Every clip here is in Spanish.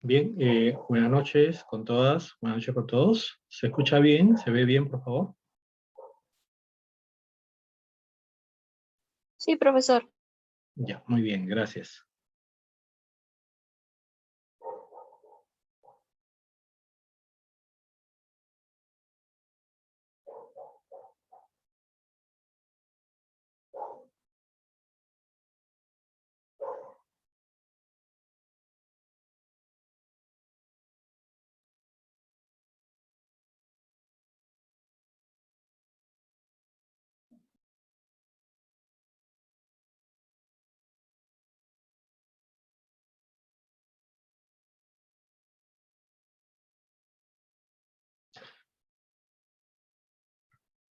Bien, buenas noches con todas, buenas noches con todos. ¿Se escucha bien? ¿Se ve bien, por favor? Sí, profesor. Ya, muy bien, gracias.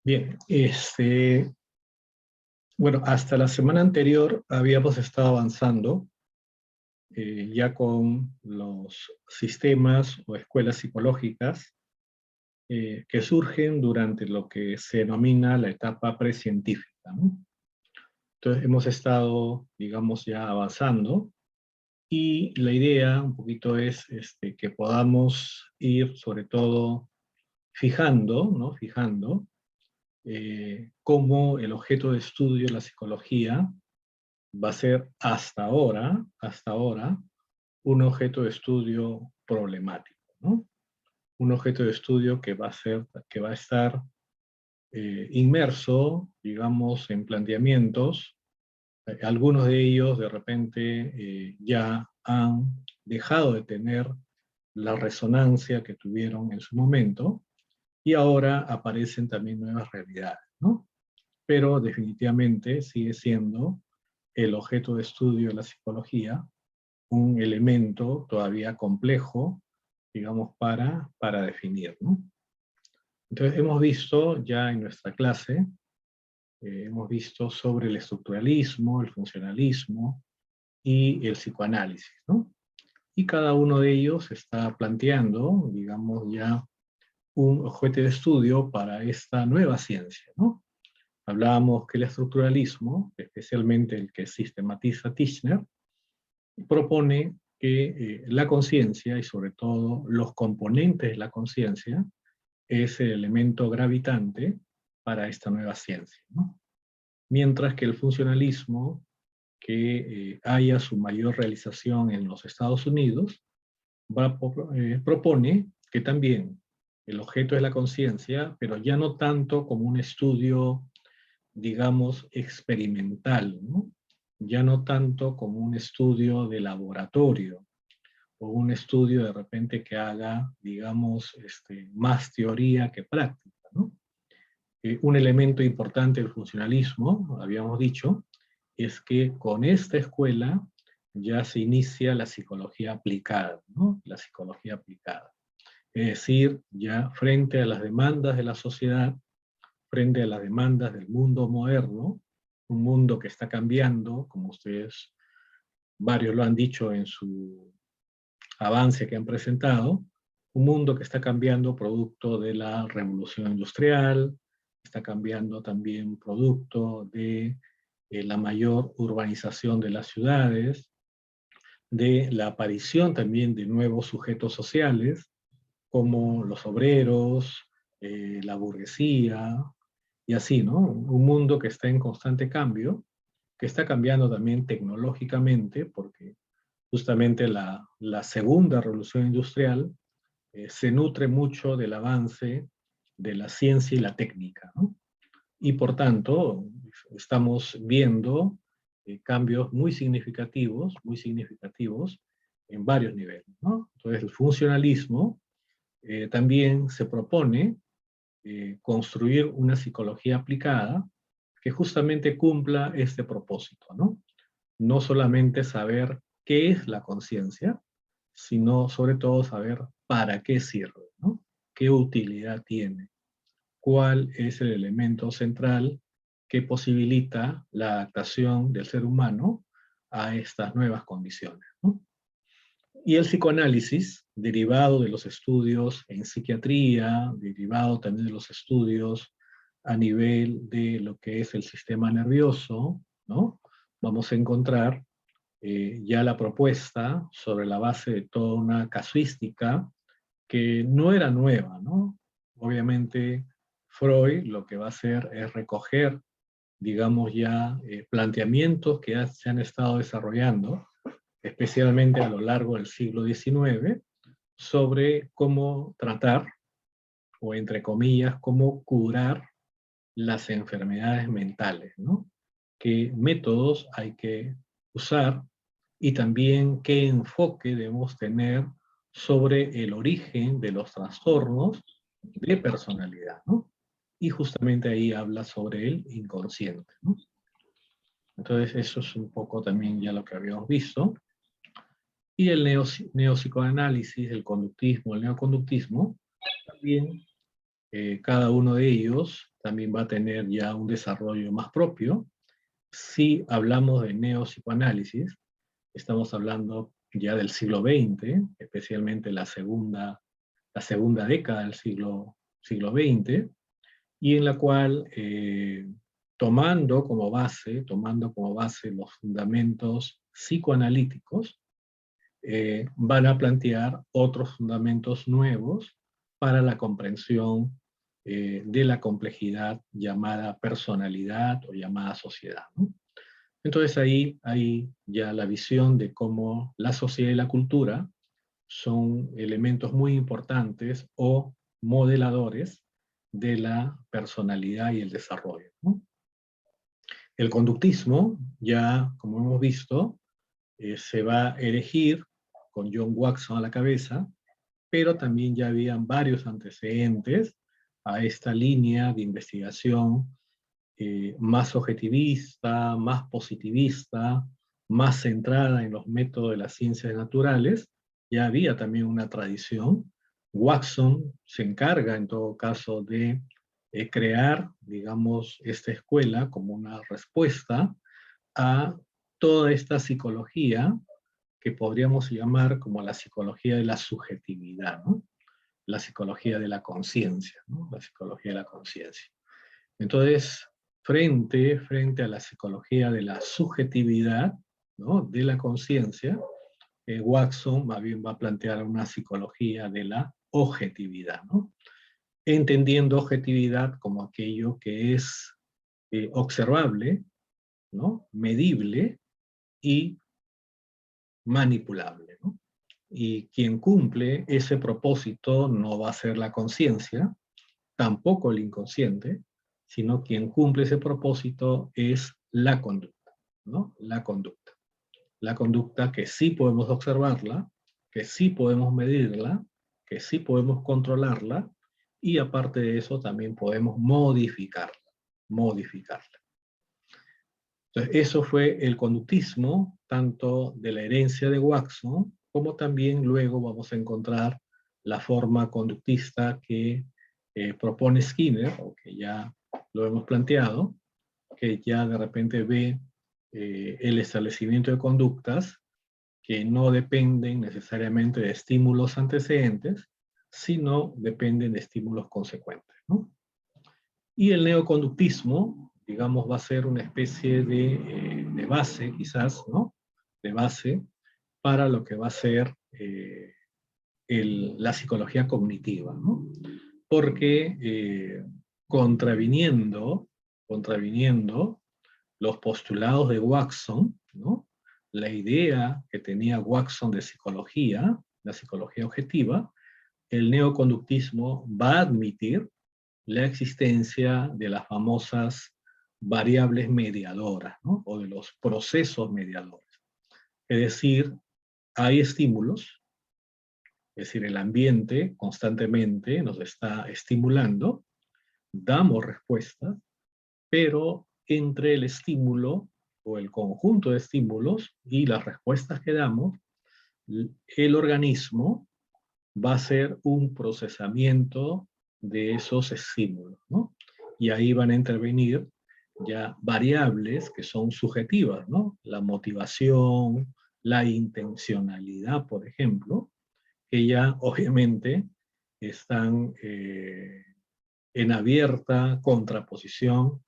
Bien, bueno, hasta la semana anterior habíamos estado avanzando ya con los sistemas o escuelas psicológicas que surgen durante lo que se denomina la etapa precientífica, ¿no? Entonces hemos estado, digamos, ya avanzando. Y la idea un poquito es que podamos ir sobre todo fijando, ¿no? Fijando cómo el objeto de estudio de la psicología va a ser hasta ahora, un objeto de estudio problemático, ¿no? Un objeto de estudio que va a estar inmerso, digamos, en planteamientos. Algunos de ellos de repente ya han dejado de tener la resonancia que tuvieron en su momento y ahora aparecen también nuevas realidades, ¿no? Pero definitivamente sigue siendo el objeto de estudio de la psicología un elemento todavía complejo, digamos, para definir, ¿no? Entonces hemos visto ya en nuestra clase, hemos visto sobre el estructuralismo, el funcionalismo, y el psicoanálisis, ¿no? Y cada uno de ellos está planteando, digamos, ya un objeto de estudio para esta nueva ciencia, ¿no? Hablábamos que el estructuralismo, especialmente el que sistematiza Tishner, propone que la conciencia y sobre todo los componentes de la conciencia es el elemento gravitante para esta nueva ciencia, ¿no? Mientras que el funcionalismo que haya su mayor realización en los Estados Unidos, propone que también el objeto es la conciencia, pero ya no tanto como un estudio, digamos, experimental, ¿no? Ya no tanto como un estudio de laboratorio, o un estudio de repente que haga, digamos, más teoría que práctica, ¿no? Un elemento importante del funcionalismo, habíamos dicho, es que con esta escuela ya se inicia la psicología aplicada, ¿no? La psicología aplicada. Es decir, ya frente a las demandas de la sociedad, frente a las demandas del mundo moderno, un mundo que está cambiando, como ustedes varios lo han dicho en su avance que han presentado, un mundo que está cambiando producto de la revolución industrial, está cambiando también producto de la mayor urbanización de las ciudades, de la aparición también de nuevos sujetos sociales, como los obreros, la burguesía, y así, ¿no? Un mundo que está en constante cambio, que está cambiando también tecnológicamente, porque justamente la segunda revolución industrial se nutre mucho del avance de la ciencia y la técnica, ¿no? Y por tanto, estamos viendo cambios muy significativos en varios niveles, ¿no? Entonces, el funcionalismo también se propone construir una psicología aplicada que justamente cumpla este propósito, ¿no? No solamente saber qué es la conciencia, sino sobre todo saber para qué sirve, ¿no? ¿Qué utilidad tiene? ¿Cuál es el elemento central que posibilita la adaptación del ser humano a estas nuevas condiciones, ¿no? Y el psicoanálisis, derivado de los estudios en psiquiatría, derivado también de los estudios a nivel de lo que es el sistema nervioso, ¿no? Vamos a encontrar ya la propuesta sobre la base de toda una casuística que no era nueva, ¿no? Obviamente Freud lo que va a hacer es recoger, digamos ya, planteamientos que ya se han estado desarrollando, especialmente a lo largo del siglo XIX, sobre cómo tratar, o entre comillas, cómo curar las enfermedades mentales, ¿no? Qué métodos hay que usar y también qué enfoque debemos tener sobre el origen de los trastornos de personalidad, ¿no? Y justamente ahí habla sobre el inconsciente, ¿no? Entonces eso es un poco también ya lo que habíamos visto. Y el neopsicoanálisis, el conductismo, el neoconductismo, también cada uno de ellos también va a tener ya un desarrollo más propio. Si hablamos de neopsicoanálisis, estamos hablando ya del siglo XX, especialmente la segunda década del siglo XX, y en la cual, tomando como base los fundamentos psicoanalíticos, van a plantear otros fundamentos nuevos para la comprensión de la complejidad llamada personalidad o llamada sociedad, ¿no? Entonces ahí hay ya la visión de cómo la sociedad y la cultura son elementos muy importantes o modeladores de la personalidad y el desarrollo, ¿no? El conductismo, ya como hemos visto, se va a erigir con John Watson a la cabeza, pero también ya habían varios antecedentes a esta línea de investigación más objetivista, más positivista, más centrada en los métodos de las ciencias naturales. Ya había también una tradición. Watson se encarga en todo caso de crear, digamos, esta escuela como una respuesta a toda esta psicología que podríamos llamar como la psicología de la subjetividad, ¿no? La psicología de la conciencia, ¿no? La psicología de la conciencia. Entonces, frente a la psicología de la subjetividad, ¿no? De la conciencia, Watson más bien va a plantear una psicología de la objetividad, ¿no? Entendiendo objetividad como aquello que es observable, ¿no? Medible y manipulable, ¿no? Y quien cumple ese propósito no va a ser la conciencia, tampoco el inconsciente, sino quien cumple ese propósito es la conducta, ¿no? La conducta. La conducta que sí podemos observarla, que sí podemos medirla, que sí podemos controlarla, y aparte de eso también podemos modificarla, modificarla. Entonces, eso fue el conductismo, tanto de la herencia de Watson, como también luego vamos a encontrar la forma conductista que propone Skinner, o que ya lo hemos planteado, que ya de repente ve el establecimiento de conductas que no dependen necesariamente de estímulos antecedentes, sino dependen de estímulos consecuentes, ¿no? Y el neoconductismo, digamos, va a ser una especie de base, quizás, ¿no? De base para lo que va a ser la psicología cognitiva, ¿no? Porque contraviniendo los postulados de Watson, ¿no? La idea que tenía Watson de psicología, la psicología objetiva, el neoconductismo va a admitir la existencia de las famosas variables mediadoras, ¿no? O de los procesos mediadores. Es decir, hay estímulos, es decir, el ambiente constantemente nos está estimulando, damos respuestas, pero entre el estímulo o el conjunto de estímulos y las respuestas que damos, el organismo va a hacer un procesamiento de esos estímulos, ¿no? Y ahí van a intervenir ya variables que son subjetivas, ¿no? La motivación, la intencionalidad, por ejemplo, que ya obviamente están en abierta contraposición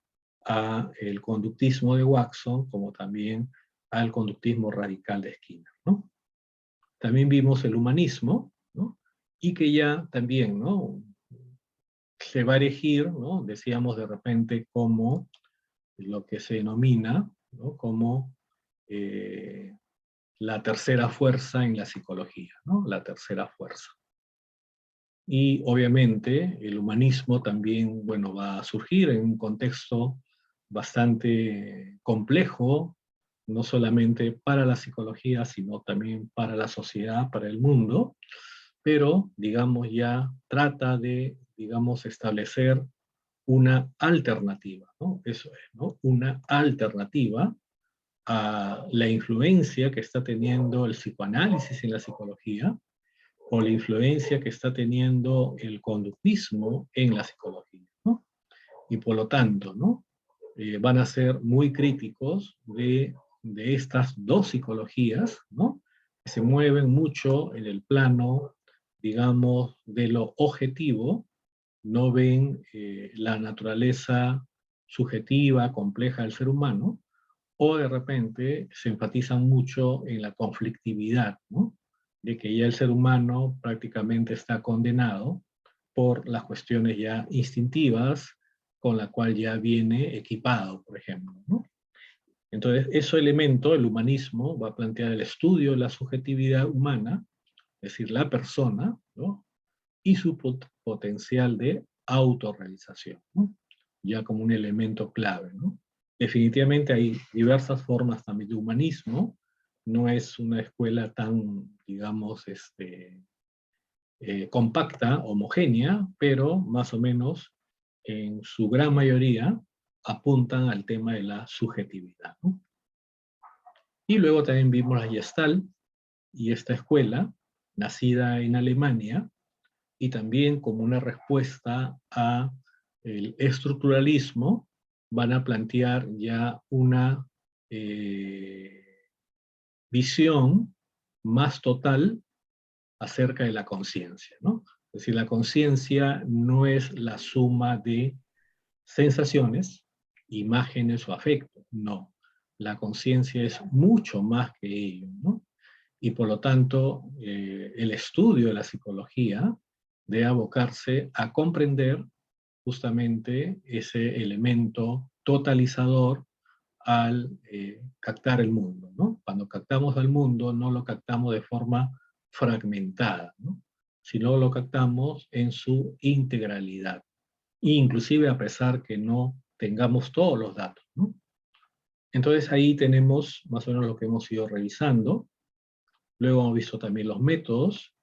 a el conductismo de Watson, como también al conductismo radical de Skinner, ¿no? También vimos el humanismo, ¿no? Y que ya también, ¿no?, se va a erigir, ¿no?, decíamos de repente, como lo que se denomina, ¿no?, como la tercera fuerza en la psicología, ¿no? La tercera fuerza. Y obviamente el humanismo también, bueno, va a surgir en un contexto bastante complejo, no solamente para la psicología, sino también para la sociedad, para el mundo, pero, digamos, ya trata de, digamos, establecer una alternativa, ¿no? Eso es, ¿no? Una alternativa a la influencia que está teniendo el psicoanálisis en la psicología, o la influencia que está teniendo el conductismo en la psicología, ¿no? Y por lo tanto, ¿no?, van a ser muy críticos de estas dos psicologías, ¿no?, que se mueven mucho en el plano, digamos, de lo objetivo, no ven la naturaleza subjetiva, compleja del ser humano, o de repente se enfatizan mucho en la conflictividad, ¿no?, de que ya el ser humano prácticamente está condenado por las cuestiones ya instintivas con la cual ya viene equipado, por ejemplo, ¿no? Entonces, ese elemento, el humanismo, va a plantear el estudio de la subjetividad humana, es decir, la persona, ¿no?, y su potencial de autorrealización, ¿no?, ya como un elemento clave, ¿no? Definitivamente hay diversas formas también de humanismo, no es una escuela tan, digamos, compacta, homogénea, pero más o menos en su gran mayoría apuntan al tema de la subjetividad, ¿no? Y luego también vimos la Gestalt, y esta escuela, nacida en Alemania, y también como una respuesta a el estructuralismo, van a plantear ya una visión más total acerca de la conciencia, ¿no? Es decir, la conciencia no es la suma de sensaciones, imágenes o afectos, no. La conciencia es mucho más que ello, ¿no? Y por lo tanto, el estudio de la psicología debe abocarse a comprender justamente ese elemento totalizador al captar el mundo, ¿no? Cuando captamos al mundo, no lo captamos de forma fragmentada, ¿no?, sino lo captamos en su integralidad, inclusive a pesar que no tengamos todos los datos, ¿no? Entonces ahí tenemos más o menos lo que hemos ido revisando. Luego hemos visto también los métodos,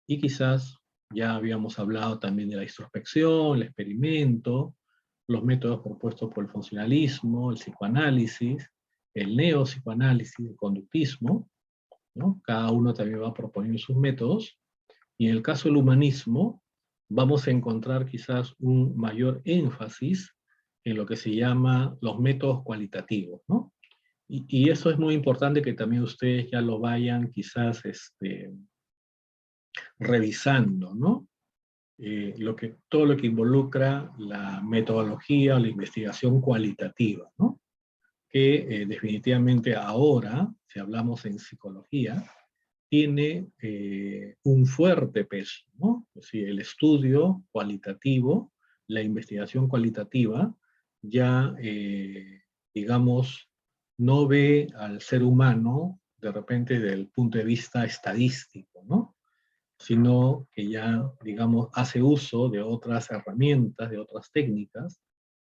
y quizás ya habíamos hablado también de la introspección, el experimento, los métodos propuestos por el funcionalismo, el psicoanálisis, el neopsicoanálisis, el conductismo, ¿no? Cada uno también va proponiendo sus métodos, y en el caso del humanismo vamos a encontrar quizás un mayor énfasis en lo que se llama los métodos cualitativos, ¿no? Y eso es muy importante que también ustedes ya lo vayan quizás revisando, ¿no? Todo lo que involucra la metodología o la investigación cualitativa, ¿no? Que definitivamente ahora, si hablamos en psicología, tiene un fuerte peso, ¿no? Es decir, el estudio cualitativo, la investigación cualitativa, ya, digamos, no ve al ser humano de repente desde el punto de vista estadístico, ¿no?, sino que ya, digamos, hace uso de otras herramientas, de otras técnicas.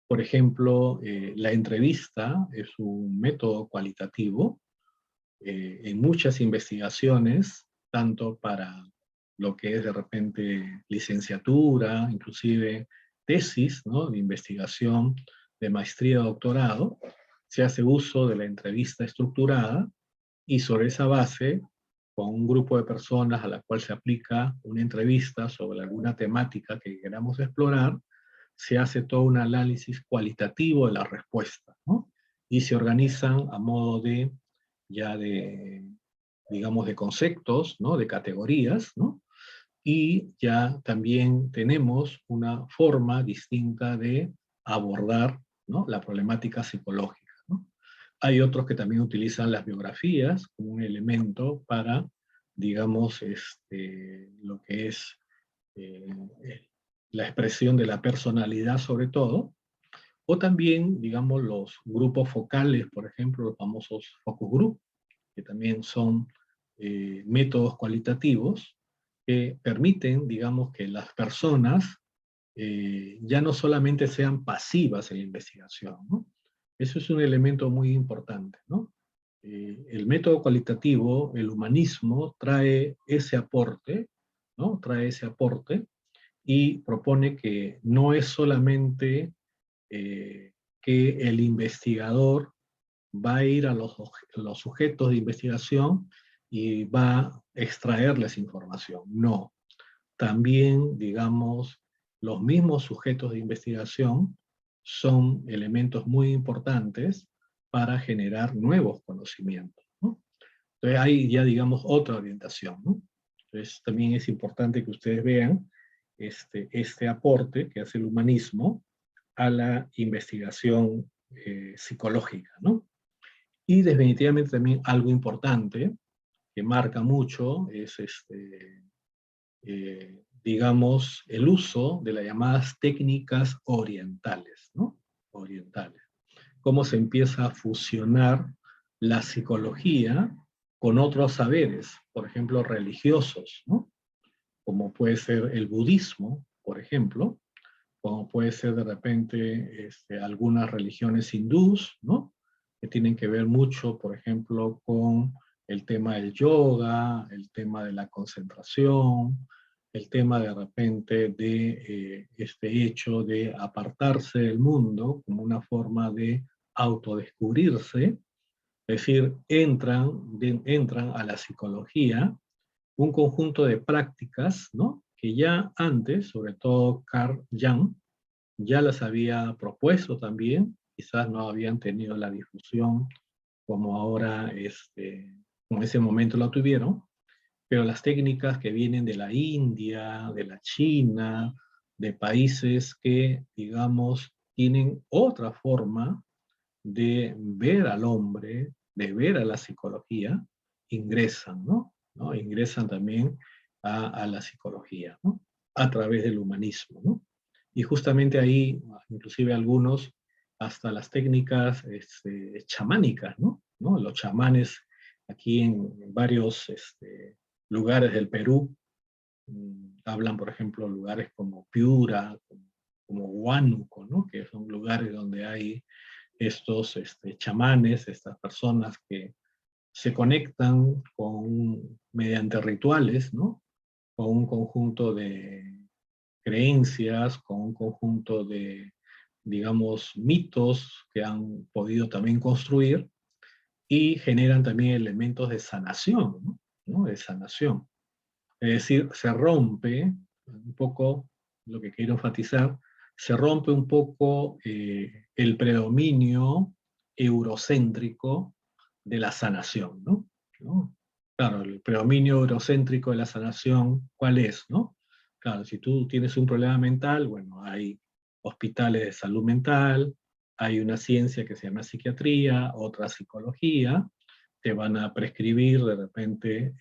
Por ejemplo, la entrevista es un método cualitativo en muchas investigaciones, tanto para lo que es de repente licenciatura, inclusive tesis, ¿no?, de investigación de maestría o doctorado, se hace uso de la entrevista estructurada, y sobre esa base, con un grupo de personas a la cual se aplica una entrevista sobre alguna temática que queramos explorar, se hace todo un análisis cualitativo de la respuesta, ¿no? Y se organizan a modo de, ya de, digamos, de conceptos, ¿no?, de categorías, ¿no? Y ya también tenemos una forma distinta de abordar, ¿no?, la problemática psicológica, ¿no? Hay otros que también utilizan las biografías como un elemento para, digamos, lo que es eh, la expresión de la personalidad sobre todo, o también, digamos, los grupos focales, por ejemplo, los famosos focus group, que también son métodos cualitativos que permiten, digamos, que las personas ya no solamente sean pasivas en la investigación, ¿no? Eso es un elemento muy importante, ¿no? El método cualitativo, el humanismo, trae ese aporte, ¿no? Trae ese aporte y propone que no es solamente que el investigador va a ir a los sujetos de investigación y va a extraerles información. No, también, digamos, los mismos sujetos de investigación son elementos muy importantes para generar nuevos conocimientos, ¿no? Entonces hay ya, digamos, otra orientación, ¿no? Entonces también es importante que ustedes vean este aporte que hace el humanismo a la investigación psicológica, ¿no? Y definitivamente también algo importante que marca mucho es digamos, el uso de las llamadas técnicas orientales, ¿no? Orientales. Cómo se empieza a fusionar la psicología con otros saberes, por ejemplo, religiosos, ¿no? Como puede ser el budismo, por ejemplo, como puede ser de repente algunas religiones hindús, ¿no? Que tienen que ver mucho, por ejemplo, con el tema del yoga, el tema de la concentración, el tema de repente de este hecho de apartarse del mundo como una forma de autodescubrirse, es decir, entran a la psicología un conjunto de prácticas, ¿no? Que ya antes, sobre todo Carl Jung, ya las había propuesto también, quizás no habían tenido la difusión como ahora, como en ese momento lo tuvieron, pero las técnicas que vienen de la India, de la China, de países que, digamos, tienen otra forma de ver al hombre, de ver a la psicología, ingresan, ¿no? Ingresan también a la psicología, ¿no? A través del humanismo, ¿no? Y justamente ahí, inclusive algunos, hasta las técnicas chamánicas, ¿no? ¿No? Los chamanes aquí en varios lugares del Perú, hablan, por ejemplo, lugares como Piura, como Huánuco, ¿no? Que son lugares donde hay estos chamanes, estas personas que se conectan mediante rituales, ¿no? Con un conjunto de creencias, con un conjunto de, digamos, mitos que han podido también construir y generan también elementos de sanación, ¿no? ¿No? De sanación. Es decir, se rompe un poco, lo que quiero enfatizar, se rompe un poco el predominio eurocéntrico de la sanación, ¿no? ¿No? Claro, el predominio eurocéntrico de la sanación, ¿cuál es, no? Claro, si tú tienes un problema mental, bueno, hay hospitales de salud mental, hay una ciencia que se llama psiquiatría, otra psicología, te van a prescribir de repente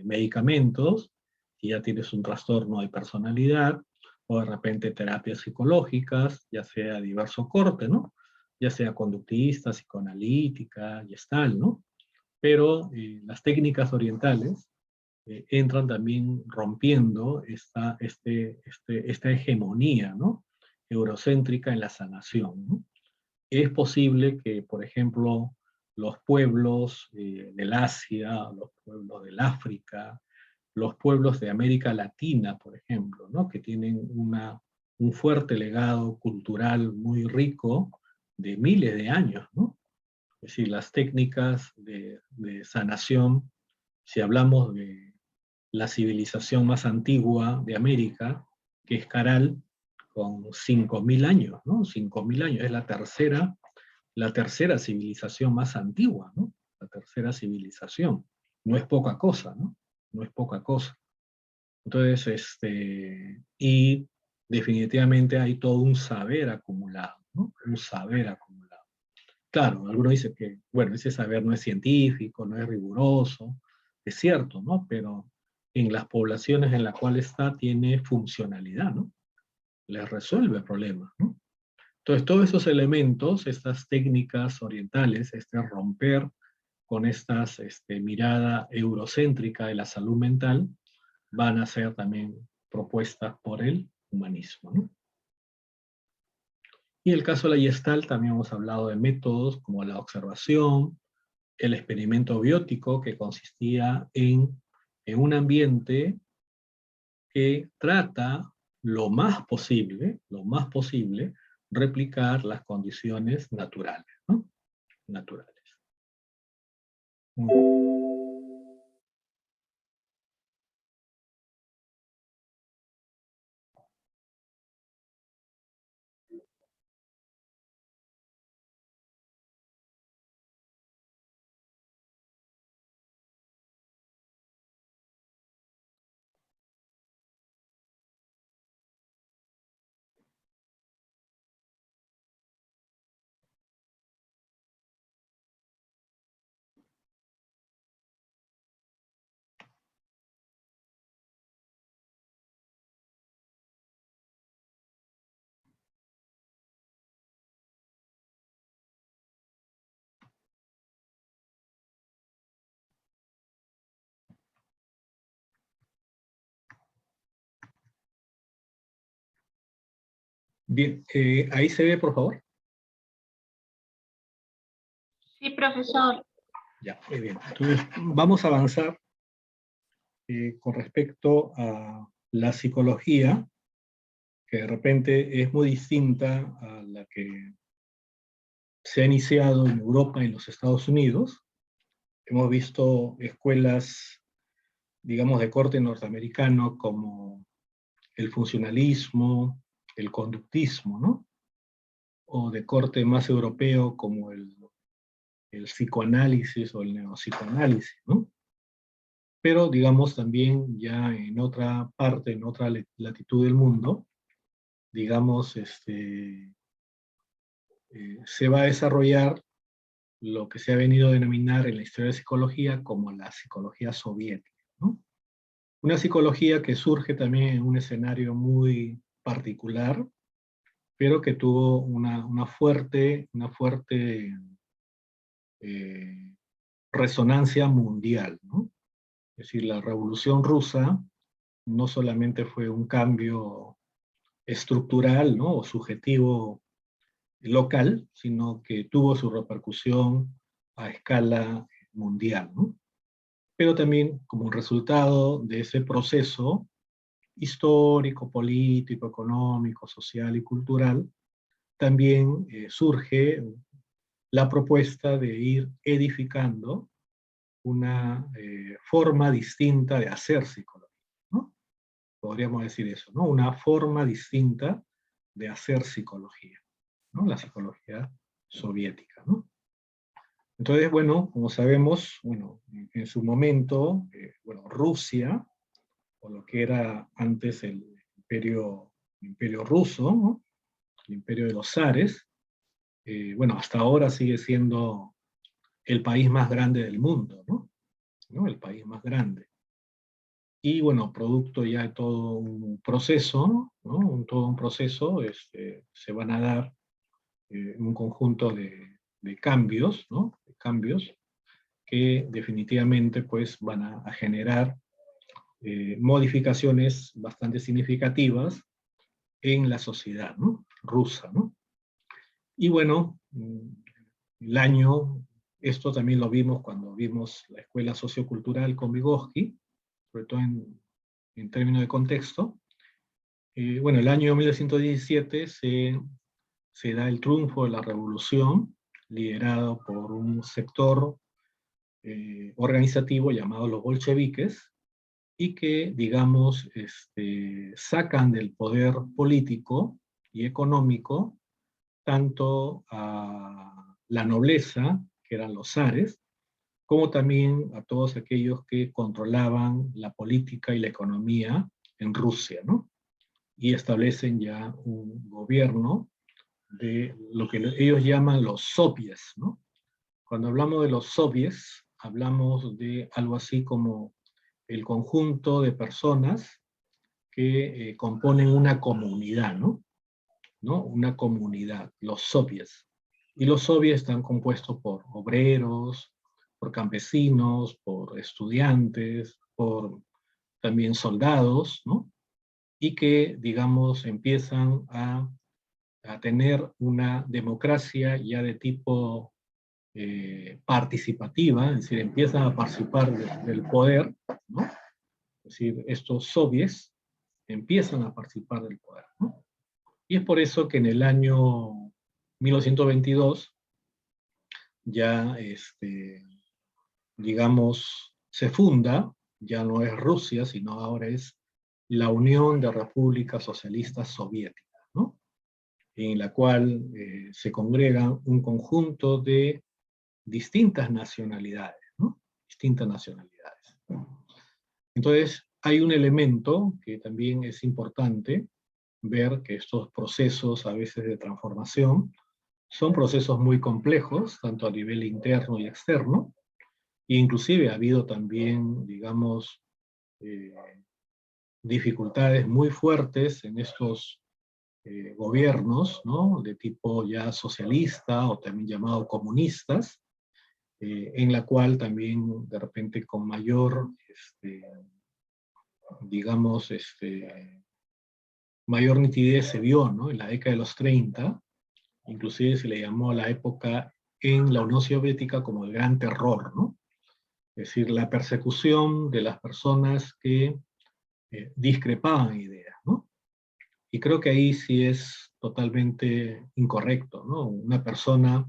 medicamentos, si ya tienes un trastorno de personalidad, o de repente terapias psicológicas, ya sea de diverso corte, ¿no? Ya sea conductista, psicoanalítica, gestal, ¿no? Pero las técnicas orientales entran también rompiendo esta hegemonía, ¿no? Eurocéntrica en la sanación, ¿no? Es posible que, por ejemplo, los pueblos del Asia, los pueblos del África, los pueblos de América Latina, por ejemplo, ¿no? Que tienen un fuerte legado cultural muy rico de miles de años, ¿no? Es decir, las técnicas de sanación, si hablamos de la civilización más antigua de América, que es Caral, con 5.000 años, ¿no? 5.000 años, es la tercera civilización más antigua, ¿no? La tercera civilización. No es poca cosa, ¿no? No es poca cosa. Entonces, y definitivamente hay todo un saber acumulado, ¿no? Un saber acumulado. Claro, algunos dicen que, bueno, ese saber no es científico, no es riguroso, es cierto, ¿no? Pero en las poblaciones en las cuales está tiene funcionalidad, ¿no? Les resuelve problemas, ¿no? Entonces, todos esos elementos, estas técnicas orientales, este romper con esta mirada eurocéntrica de la salud mental, van a ser también propuestas por el humanismo, ¿no? Y en el caso de la Gestalt también hemos hablado de métodos como la observación, el experimento biótico, que consistía en un ambiente que trata lo más posible, replicar las condiciones naturales, ¿no? Naturales. Muy bien. Bien, ahí se ve, por favor. Sí, profesor. Ya, muy bien. Entonces, vamos a avanzar con respecto a la psicología, que de repente es muy distinta a la que se ha iniciado en Europa y en los Estados Unidos. Hemos visto escuelas, digamos, de corte norteamericano como el funcionalismo, el conductismo, ¿no? O de corte más europeo como el psicoanálisis o el neopsicoanálisis, ¿no? Pero, digamos, también ya en otra parte, en otra latitud del mundo, digamos, se va a desarrollar lo que se ha venido a denominar en la historia de psicología como la psicología soviética, ¿no? Una psicología que surge también en un escenario muy particular, pero que tuvo una fuerte eh, resonancia mundial, ¿no? Es decir, la Revolución Rusa no solamente fue un cambio estructural, ¿no? O subjetivo local, sino que tuvo su repercusión a escala mundial, ¿no? Pero también como un resultado de ese proceso histórico, político, económico, social y cultural, también surge la propuesta de ir edificando una forma distinta de hacer psicología, ¿no? Podríamos decir eso, ¿no? Una forma distinta de hacer psicología, ¿no? La psicología soviética, ¿no? Entonces, bueno, como sabemos, bueno, en su momento, bueno, Rusia, o lo que era antes el imperio ruso, ¿no? El imperio de los zares, bueno, hasta ahora sigue siendo el país más grande del mundo, ¿no? ¿No? El país más grande. Y bueno, producto ya de todo un proceso, ¿no? Todo un proceso, se van a dar un conjunto de cambios, ¿no? De cambios que definitivamente pues van a generar modificaciones bastante significativas en la sociedad, ¿no? Rusa, ¿no? Y bueno, el año, esto también lo vimos cuando vimos la escuela sociocultural con Vygotsky, sobre todo en términos de contexto. Bueno, el año 1917 se da el triunfo de la revolución, liderado por un sector organizativo llamado los bolcheviques, y que, digamos, sacan del poder político y económico tanto a la nobleza, que eran los zares, como también a todos aquellos que controlaban la política y la economía en Rusia, ¿no? Y establecen ya un gobierno de lo que ellos llaman los soviets, ¿no? Cuando hablamos de los soviets, hablamos de algo así como el conjunto de personas que componen una comunidad, ¿no? ¿No? Una comunidad, los soviets. Y los soviets están compuestos por obreros, por campesinos, por estudiantes, por también soldados, ¿no? Y que, digamos, empiezan a tener una democracia ya de tipo participativa, es decir, empiezan a participar del poder, ¿no? Es decir, estos soviets empiezan a participar del poder, ¿no? Y es por eso que en el año 1922 ya, digamos, se funda, ya no es Rusia, sino ahora es la Unión de Repúblicas Socialistas Soviéticas, ¿no? En la cual se congregan un conjunto de distintas nacionalidades, ¿no? Distintas nacionalidades. Entonces, hay un elemento que también es importante ver, que estos procesos a veces de transformación son procesos muy complejos, tanto a nivel interno y externo, e inclusive ha habido también, digamos, eh, dificultades muy fuertes en estos gobiernos, ¿no? De tipo ya socialista o también llamado comunistas, en la cual también de repente con mayor, digamos, mayor nitidez se vio, ¿no? En la década de los 30, inclusive se le llamó a la época en la Unión Soviética como el Gran Terror, ¿no? Es decir, la persecución de las personas que discrepaban ideas, ¿no? Y creo que ahí sí es totalmente incorrecto, ¿no? Una persona,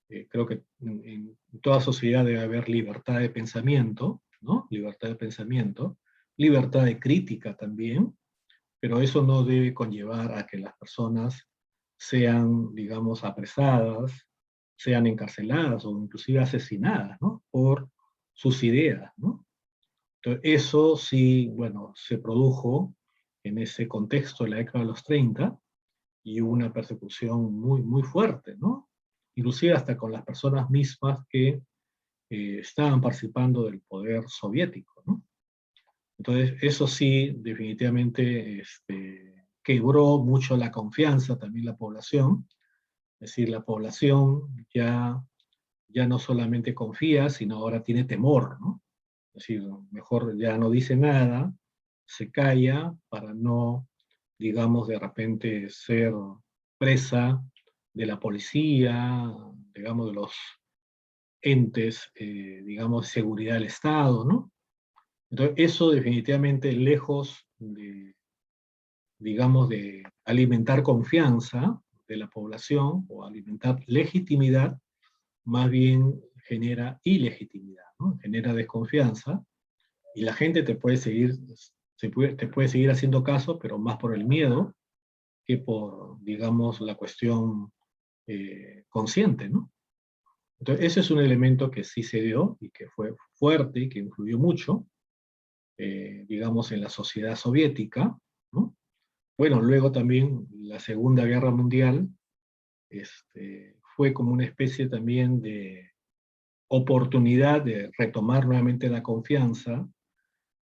creo que en toda sociedad debe haber libertad de pensamiento, ¿no? Libertad de pensamiento, libertad de crítica también, pero eso no debe conllevar a que las personas sean, digamos, apresadas, sean encarceladas o inclusive asesinadas, ¿no? Por sus ideas, ¿no? Entonces, eso sí, bueno, se produjo en ese contexto de la década de los 30 y hubo una persecución muy, muy fuerte, ¿no? Inclusive hasta con las personas mismas que estaban participando del poder soviético, ¿no? Entonces, eso sí, definitivamente quebró mucho la confianza también la población. Es decir, la población ya no solamente confía, sino ahora tiene temor, ¿no? Es decir, mejor ya no dice nada, se calla para no, digamos, de repente ser presa de la policía, digamos, de los entes, digamos, de seguridad del Estado, ¿no? Entonces, eso definitivamente, lejos de, digamos, de alimentar confianza de la población o alimentar legitimidad, más bien genera ilegitimidad, ¿no? Genera desconfianza y la gente te puede seguir, te puede seguir haciendo caso, pero más por el miedo que por, digamos, la cuestión consciente, ¿no? Entonces, ese es un elemento que sí se dio y que fue fuerte y que influyó mucho, digamos, en la sociedad soviética, ¿no? Bueno, luego también la Segunda Guerra Mundial fue como una especie también de oportunidad de retomar nuevamente la confianza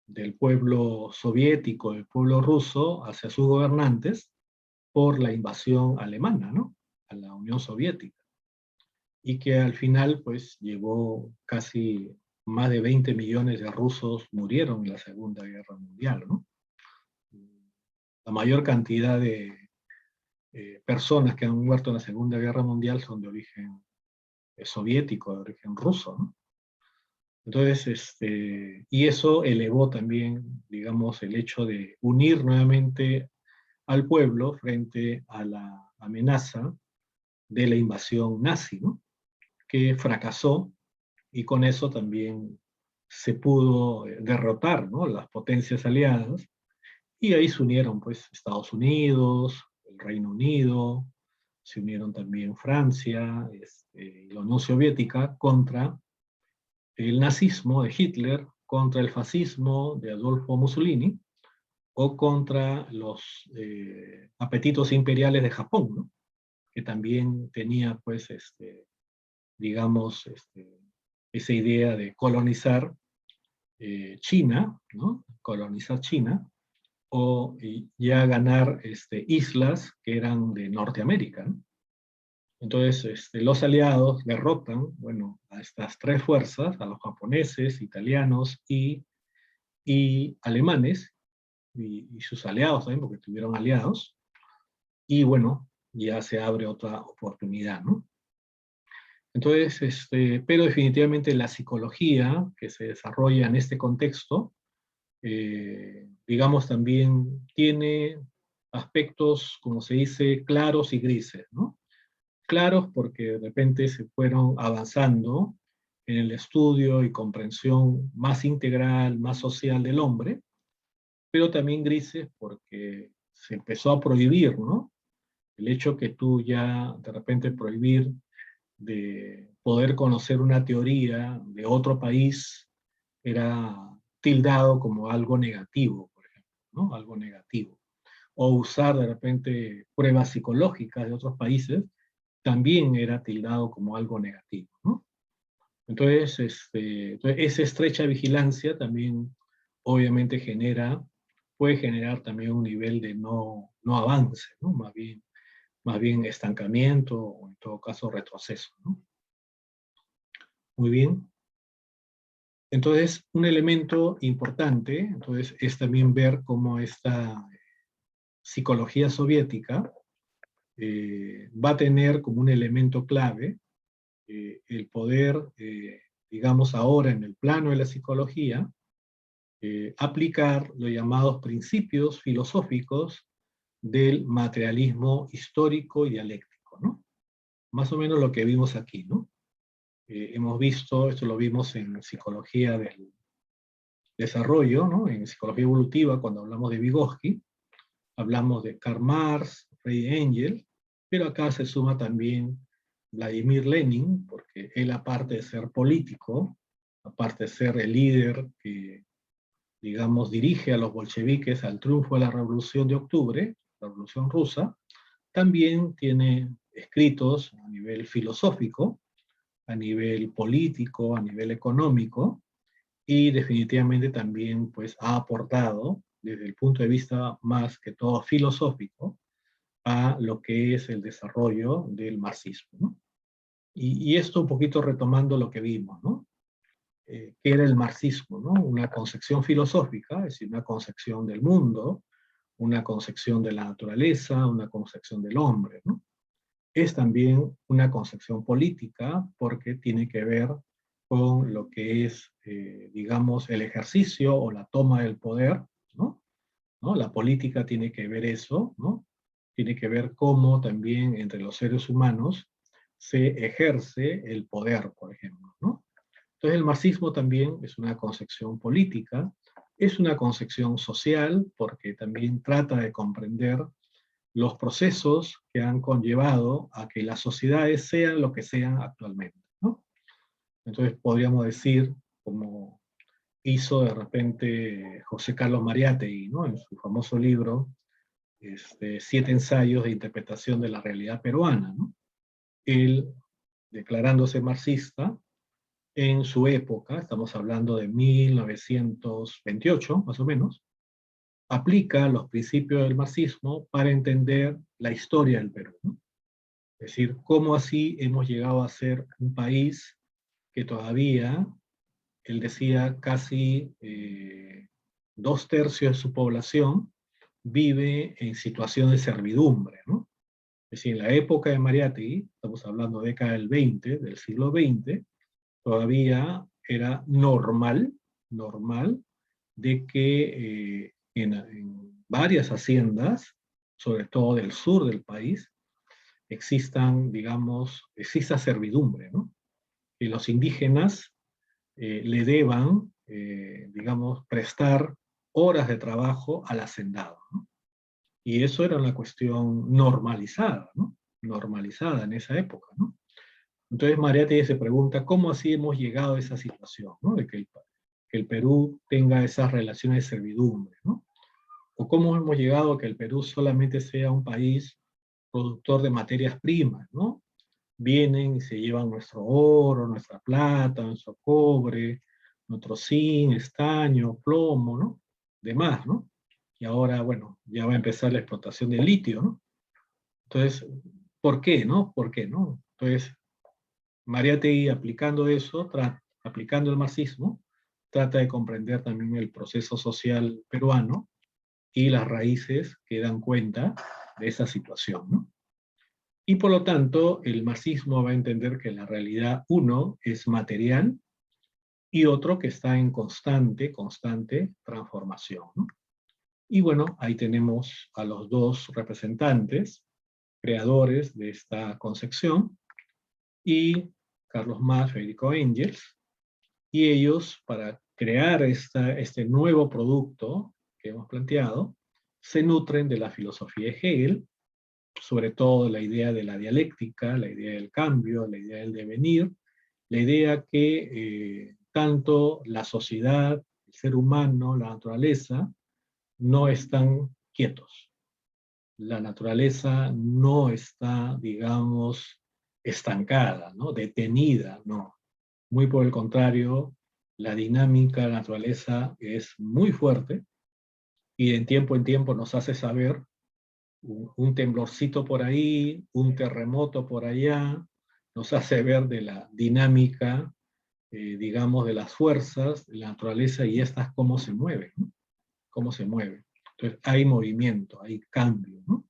del pueblo soviético, del pueblo ruso, hacia sus gobernantes por la invasión alemana, ¿no? A la Unión Soviética. Y que al final, pues, llevó casi más de 20 millones de rusos murieron en la Segunda Guerra Mundial, ¿no? La mayor cantidad de personas que han muerto en la Segunda Guerra Mundial son de origen soviético, de origen ruso, ¿no? Entonces, y eso elevó también, digamos, el hecho de unir nuevamente al pueblo frente a la amenaza de la invasión nazi, ¿no? Que fracasó y con eso también se pudo derrotar, ¿no? Las potencias aliadas y ahí se unieron pues Estados Unidos, el Reino Unido, se unieron también Francia y la Unión Soviética contra el nazismo de Hitler, contra el fascismo de Adolfo Mussolini o contra los apetitos imperiales de Japón, ¿no? que también tenía, pues, digamos, esa idea de colonizar China, ¿no? Colonizar China, o ya ganar islas que eran de Norteamérica, ¿no? Entonces, los aliados derrotan, bueno, a estas tres fuerzas, a los japoneses, italianos y alemanes, y sus aliados también, porque tuvieron aliados, y bueno, ya se abre otra oportunidad, ¿no? Entonces, pero definitivamente la psicología que se desarrolla en este contexto, digamos, también tiene aspectos, como se dice, claros y grises, ¿no? Claros porque de repente se fueron avanzando en el estudio y comprensión más integral, más social del hombre, pero también grises porque se empezó a prohibir, ¿no? El hecho que tú ya de repente prohibir de poder conocer una teoría de otro país era tildado como algo negativo, por ejemplo, ¿no? Algo negativo. O usar de repente pruebas psicológicas de otros países también era tildado como algo negativo, ¿no? Entonces, esa estrecha vigilancia también obviamente puede generar también un nivel de no avance, ¿no? Más bien estancamiento o en todo caso retroceso, ¿no? Muy bien. Entonces, un elemento importante entonces, es también ver cómo esta psicología soviética va a tener como un elemento clave el poder, digamos ahora en el plano de la psicología, aplicar los llamados principios filosóficos del materialismo histórico y dialéctico, ¿no? Más o menos lo que vimos aquí, ¿no? Hemos visto, esto lo vimos en psicología del desarrollo, ¿no? En psicología evolutiva, cuando hablamos de Vygotsky, hablamos de Karl Marx, Friedrich Engels, pero acá se suma también Vladimir Lenin, porque él aparte de ser político, aparte de ser el líder que, digamos, dirige a los bolcheviques al triunfo de la Revolución de Octubre, la Revolución Rusa, también tiene escritos a nivel filosófico, a nivel político, a nivel económico, y definitivamente también pues, ha aportado desde el punto de vista más que todo filosófico a lo que es el desarrollo del marxismo, ¿no? Y esto un poquito retomando lo que vimos, ¿no? ¿Qué era el marxismo, ¿no? Una concepción filosófica, es decir, una concepción del mundo, una concepción de la naturaleza, una concepción del hombre, ¿no? Es también una concepción política porque tiene que ver con lo que es, digamos, el ejercicio o la toma del poder, ¿no? ¿No? La política tiene que ver eso, ¿no? Tiene que ver cómo también entre los seres humanos se ejerce el poder, por ejemplo, ¿no? Entonces el marxismo también es una concepción política, es una concepción social, porque también trata de comprender los procesos que han conllevado a que las sociedades sean lo que sean actualmente, ¿no? Entonces podríamos decir, como hizo de repente José Carlos Mariátegui, ¿no? En su famoso libro, 7 ensayos de interpretación de la realidad peruana, ¿no? Él, declarándose marxista, en su época, estamos hablando de 1928, más o menos, aplica los principios del marxismo para entender la historia del Perú, ¿no? Es decir, cómo así hemos llegado a ser un país que todavía, él decía, casi 2/3 de su población vive en situación de servidumbre, ¿no? Es decir, en la época de Mariátegui, estamos hablando de década del 20, del siglo XX, todavía era normal de que en varias haciendas, sobre todo del sur del país, exista servidumbre, ¿no? Que los indígenas le deban, digamos, prestar horas de trabajo al hacendado, ¿no? Y eso era una cuestión normalizada, ¿no? Normalizada en esa época, ¿no? Entonces Mariátegui se pregunta, ¿cómo así hemos llegado a esa situación, ¿no? De que el Perú tenga esas relaciones de servidumbre, ¿no? O cómo hemos llegado a que el Perú solamente sea un país productor de materias primas, ¿no? Vienen y se llevan nuestro oro, nuestra plata, nuestro cobre, nuestro zinc, estaño, plomo, ¿no? Demás, ¿no? Y ahora, bueno, ya va a empezar la explotación del litio, ¿no? Entonces, ¿por qué, no? ¿Por qué, no? Entonces, Mariátegui, aplicando eso, aplicando el marxismo, trata de comprender también el proceso social peruano y las raíces que dan cuenta de esa situación, ¿no? Y por lo tanto, el marxismo va a entender que la realidad, uno, es material y otro que está en constante transformación, ¿no? Y bueno, ahí tenemos a los dos representantes, creadores de esta concepción, y Carlos Marx, Federico Engels, y ellos, para crear este nuevo producto que hemos planteado, se nutren de la filosofía de Hegel, sobre todo la idea de la dialéctica, la idea del cambio, la idea del devenir, la idea que tanto la sociedad, el ser humano, la naturaleza, no están quietos. La naturaleza no está, digamos, estancada, ¿no? Detenida, no. Muy por el contrario, la dinámica de la naturaleza es muy fuerte y de tiempo en tiempo nos hace saber un temblorcito por ahí, un terremoto por allá, nos hace ver de la dinámica, digamos, de las fuerzas de la naturaleza y estas cómo se mueven, ¿no? Cómo se mueven. Entonces hay movimiento, hay cambio, ¿no?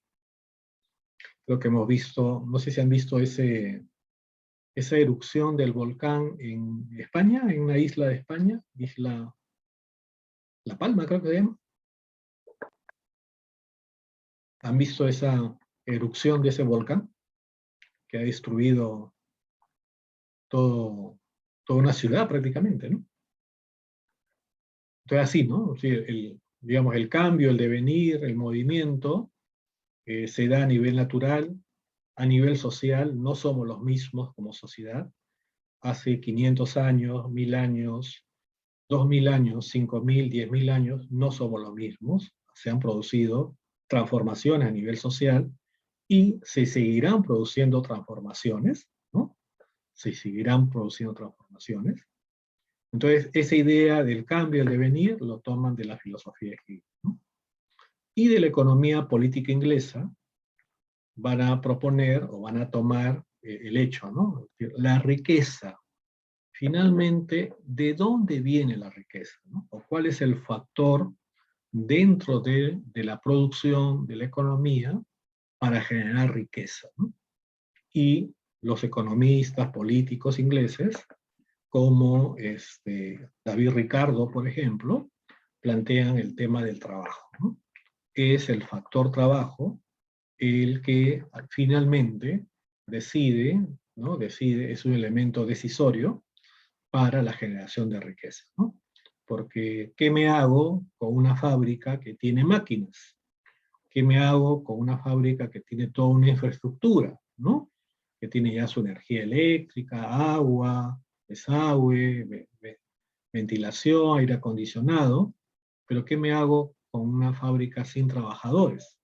Creo que hemos visto, no sé si han visto esa erupción del volcán en España, en una isla de España, isla La Palma creo que se llama. ¿Han visto esa erupción de ese volcán que ha destruido toda una ciudad prácticamente, ¿no? Entonces así, ¿no? Sí, digamos, el cambio, el devenir, el movimiento se da a nivel natural, a nivel social, no somos los mismos como sociedad. Hace 500 años, 1000 años, 2000 años, 5000, 10.000 años, no somos los mismos. Se han producido transformaciones a nivel social y se seguirán produciendo transformaciones, ¿no? Se seguirán produciendo transformaciones. Entonces, esa idea del cambio, el devenir, lo toman de la filosofía de Hegel, ¿no? Y de la economía política inglesa van a proponer o van a tomar el hecho, ¿no? La riqueza. Finalmente, ¿de dónde viene la riqueza, ¿no? ¿O cuál es el factor dentro de la producción, de la economía, para generar riqueza, ¿no? Y los economistas políticos ingleses, como David Ricardo, por ejemplo, plantean el tema del trabajo, ¿no? Es el factor trabajo el que finalmente decide, ¿no? Decide, es un elemento decisorio para la generación de riqueza, ¿no? Porque, ¿qué me hago con una fábrica que tiene máquinas? ¿Qué me hago con una fábrica que tiene toda una infraestructura, ¿no? Que tiene ya su energía eléctrica, agua, desagüe, ventilación, aire acondicionado, pero ¿qué me hago con una fábrica sin trabajadores?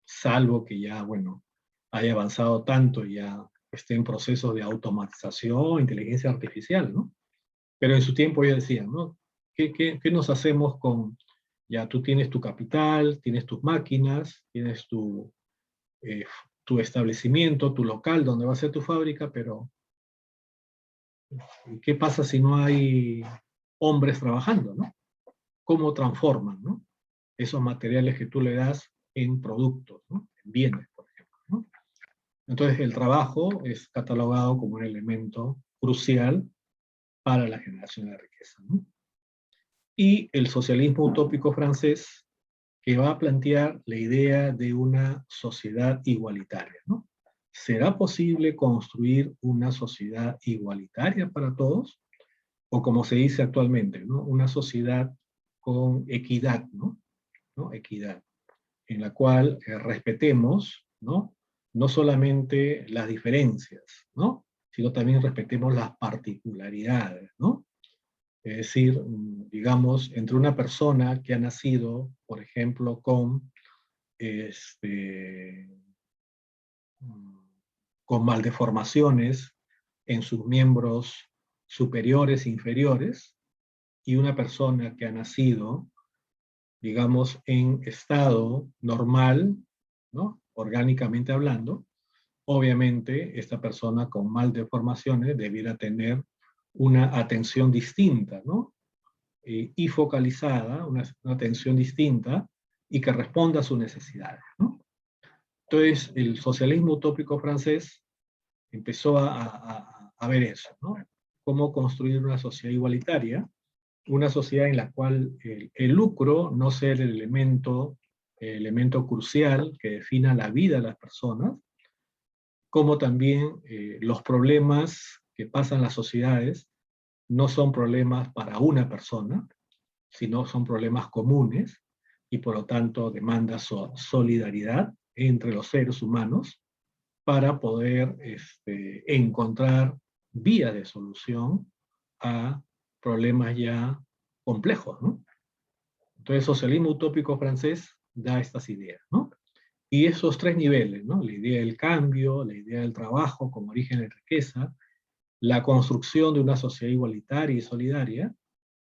Salvo que ya, bueno, haya avanzado tanto y ya esté en procesos de automatización, inteligencia artificial, ¿no? Pero en su tiempo ya decían, ¿no? ¿Qué nos hacemos con, ya tú tienes tu capital, tienes tus máquinas, tienes eh, tu establecimiento, tu local donde va a ser tu fábrica, pero ¿qué pasa si no hay hombres trabajando, ¿no? ¿Cómo transforman, ¿no? Esos materiales que tú le das en productos, ¿no? En bienes, por ejemplo, ¿no? Entonces el trabajo es catalogado como un elemento crucial para la generación de riqueza, ¿no? Y el socialismo utópico francés, que va a plantear la idea de una sociedad igualitaria, ¿no? ¿Será posible construir una sociedad igualitaria para todos? O como se dice actualmente, ¿no? Una sociedad con equidad, ¿no? ¿No? Equidad, en la cual respetemos, ¿no? No solamente las diferencias, ¿no? Sino también respetemos las particularidades, ¿no? Es decir, digamos, entre una persona que ha nacido, por ejemplo, con este, con maldeformaciones en sus miembros superiores e inferiores, y una persona que ha nacido, digamos, en estado normal, ¿no? Orgánicamente hablando, obviamente esta persona con maldeformaciones debiera tener una atención distinta, ¿no? Y focalizada, una atención distinta y que responda a sus necesidades, ¿no? Entonces, el socialismo utópico francés empezó a ver eso, ¿no? Cómo construir una sociedad igualitaria, una sociedad en la cual el lucro no sea el elemento crucial que defina la vida de las personas, como también los problemas que pasan en las sociedades no son problemas para una persona, sino son problemas comunes y por lo tanto demanda solidaridad entre los seres humanos para poder encontrar vías de solución a problemas ya complejos, ¿no? Entonces, el socialismo utópico francés da estas ideas, ¿no? Y esos tres niveles, ¿no? La idea del cambio, la idea del trabajo como origen de riqueza, la construcción de una sociedad igualitaria y solidaria,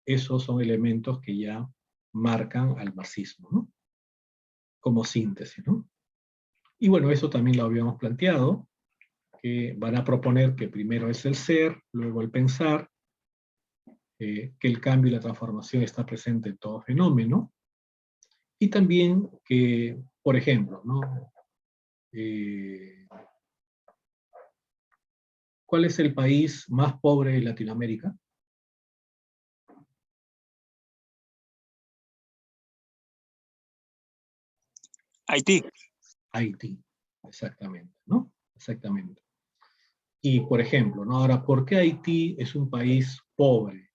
esos son elementos que ya marcan al marxismo, ¿no? Como síntesis, ¿no? Y bueno, eso también lo habíamos planteado, que van a proponer que primero es el ser, luego el pensar, que el cambio y la transformación está presente en todo fenómeno, y también que, por ejemplo, ¿no? ¿Cuál es el país más pobre de Latinoamérica? Haití. Haití, exactamente, ¿no? Exactamente. Y, por ejemplo, ¿no? Ahora, ¿por qué Haití es un país pobre?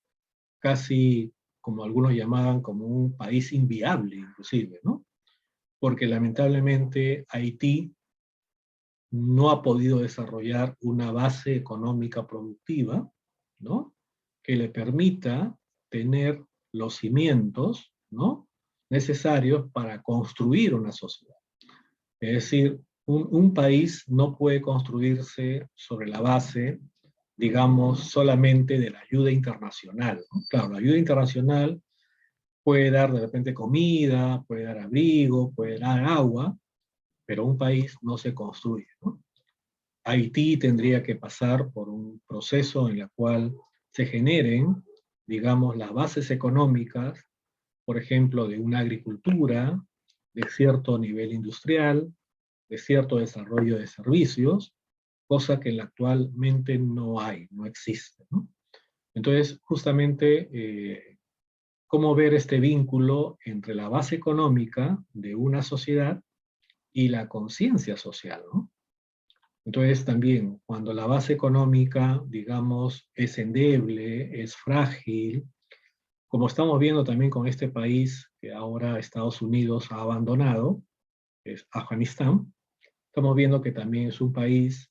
Casi, como algunos llamaban, como un país inviable, inclusive, ¿no? Porque lamentablemente Haití no ha podido desarrollar una base económica productiva, ¿no? Que le permita tener los cimientos, ¿no? Necesarios para construir una sociedad. Es decir, un país no puede construirse sobre la base, digamos, solamente de la ayuda internacional, ¿no? Claro, la ayuda internacional puede dar de repente comida, puede dar abrigo, puede dar agua, pero un país no se construye, ¿no? Haití tendría que pasar por un proceso en el cual se generen, digamos, las bases económicas, por ejemplo, de una agricultura de cierto nivel industrial, de cierto desarrollo de servicios, cosa que actualmente no hay, no existe, ¿no? Entonces, justamente, ¿cómo ver este vínculo entre la base económica de una sociedad y la conciencia social, ¿no? Entonces también, cuando la base económica, digamos, es endeble, es frágil, como estamos viendo también con este país que ahora Estados Unidos ha abandonado, es Afganistán, estamos viendo que también es un país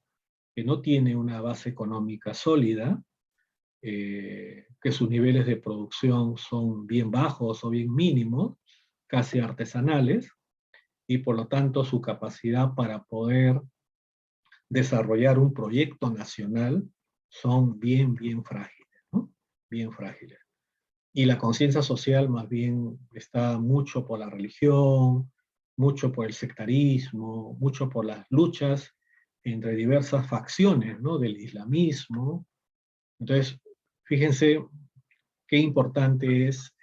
que no tiene una base económica sólida, que sus niveles de producción son bien bajos o bien mínimos, casi artesanales, y por lo tanto su capacidad para poder desarrollar un proyecto nacional son bien frágiles, ¿no? Bien frágiles. Y la conciencia social más bien está mucho por la religión, mucho por el sectarismo, mucho por las luchas entre diversas facciones, ¿no? Del islamismo. Entonces, fíjense qué importante es,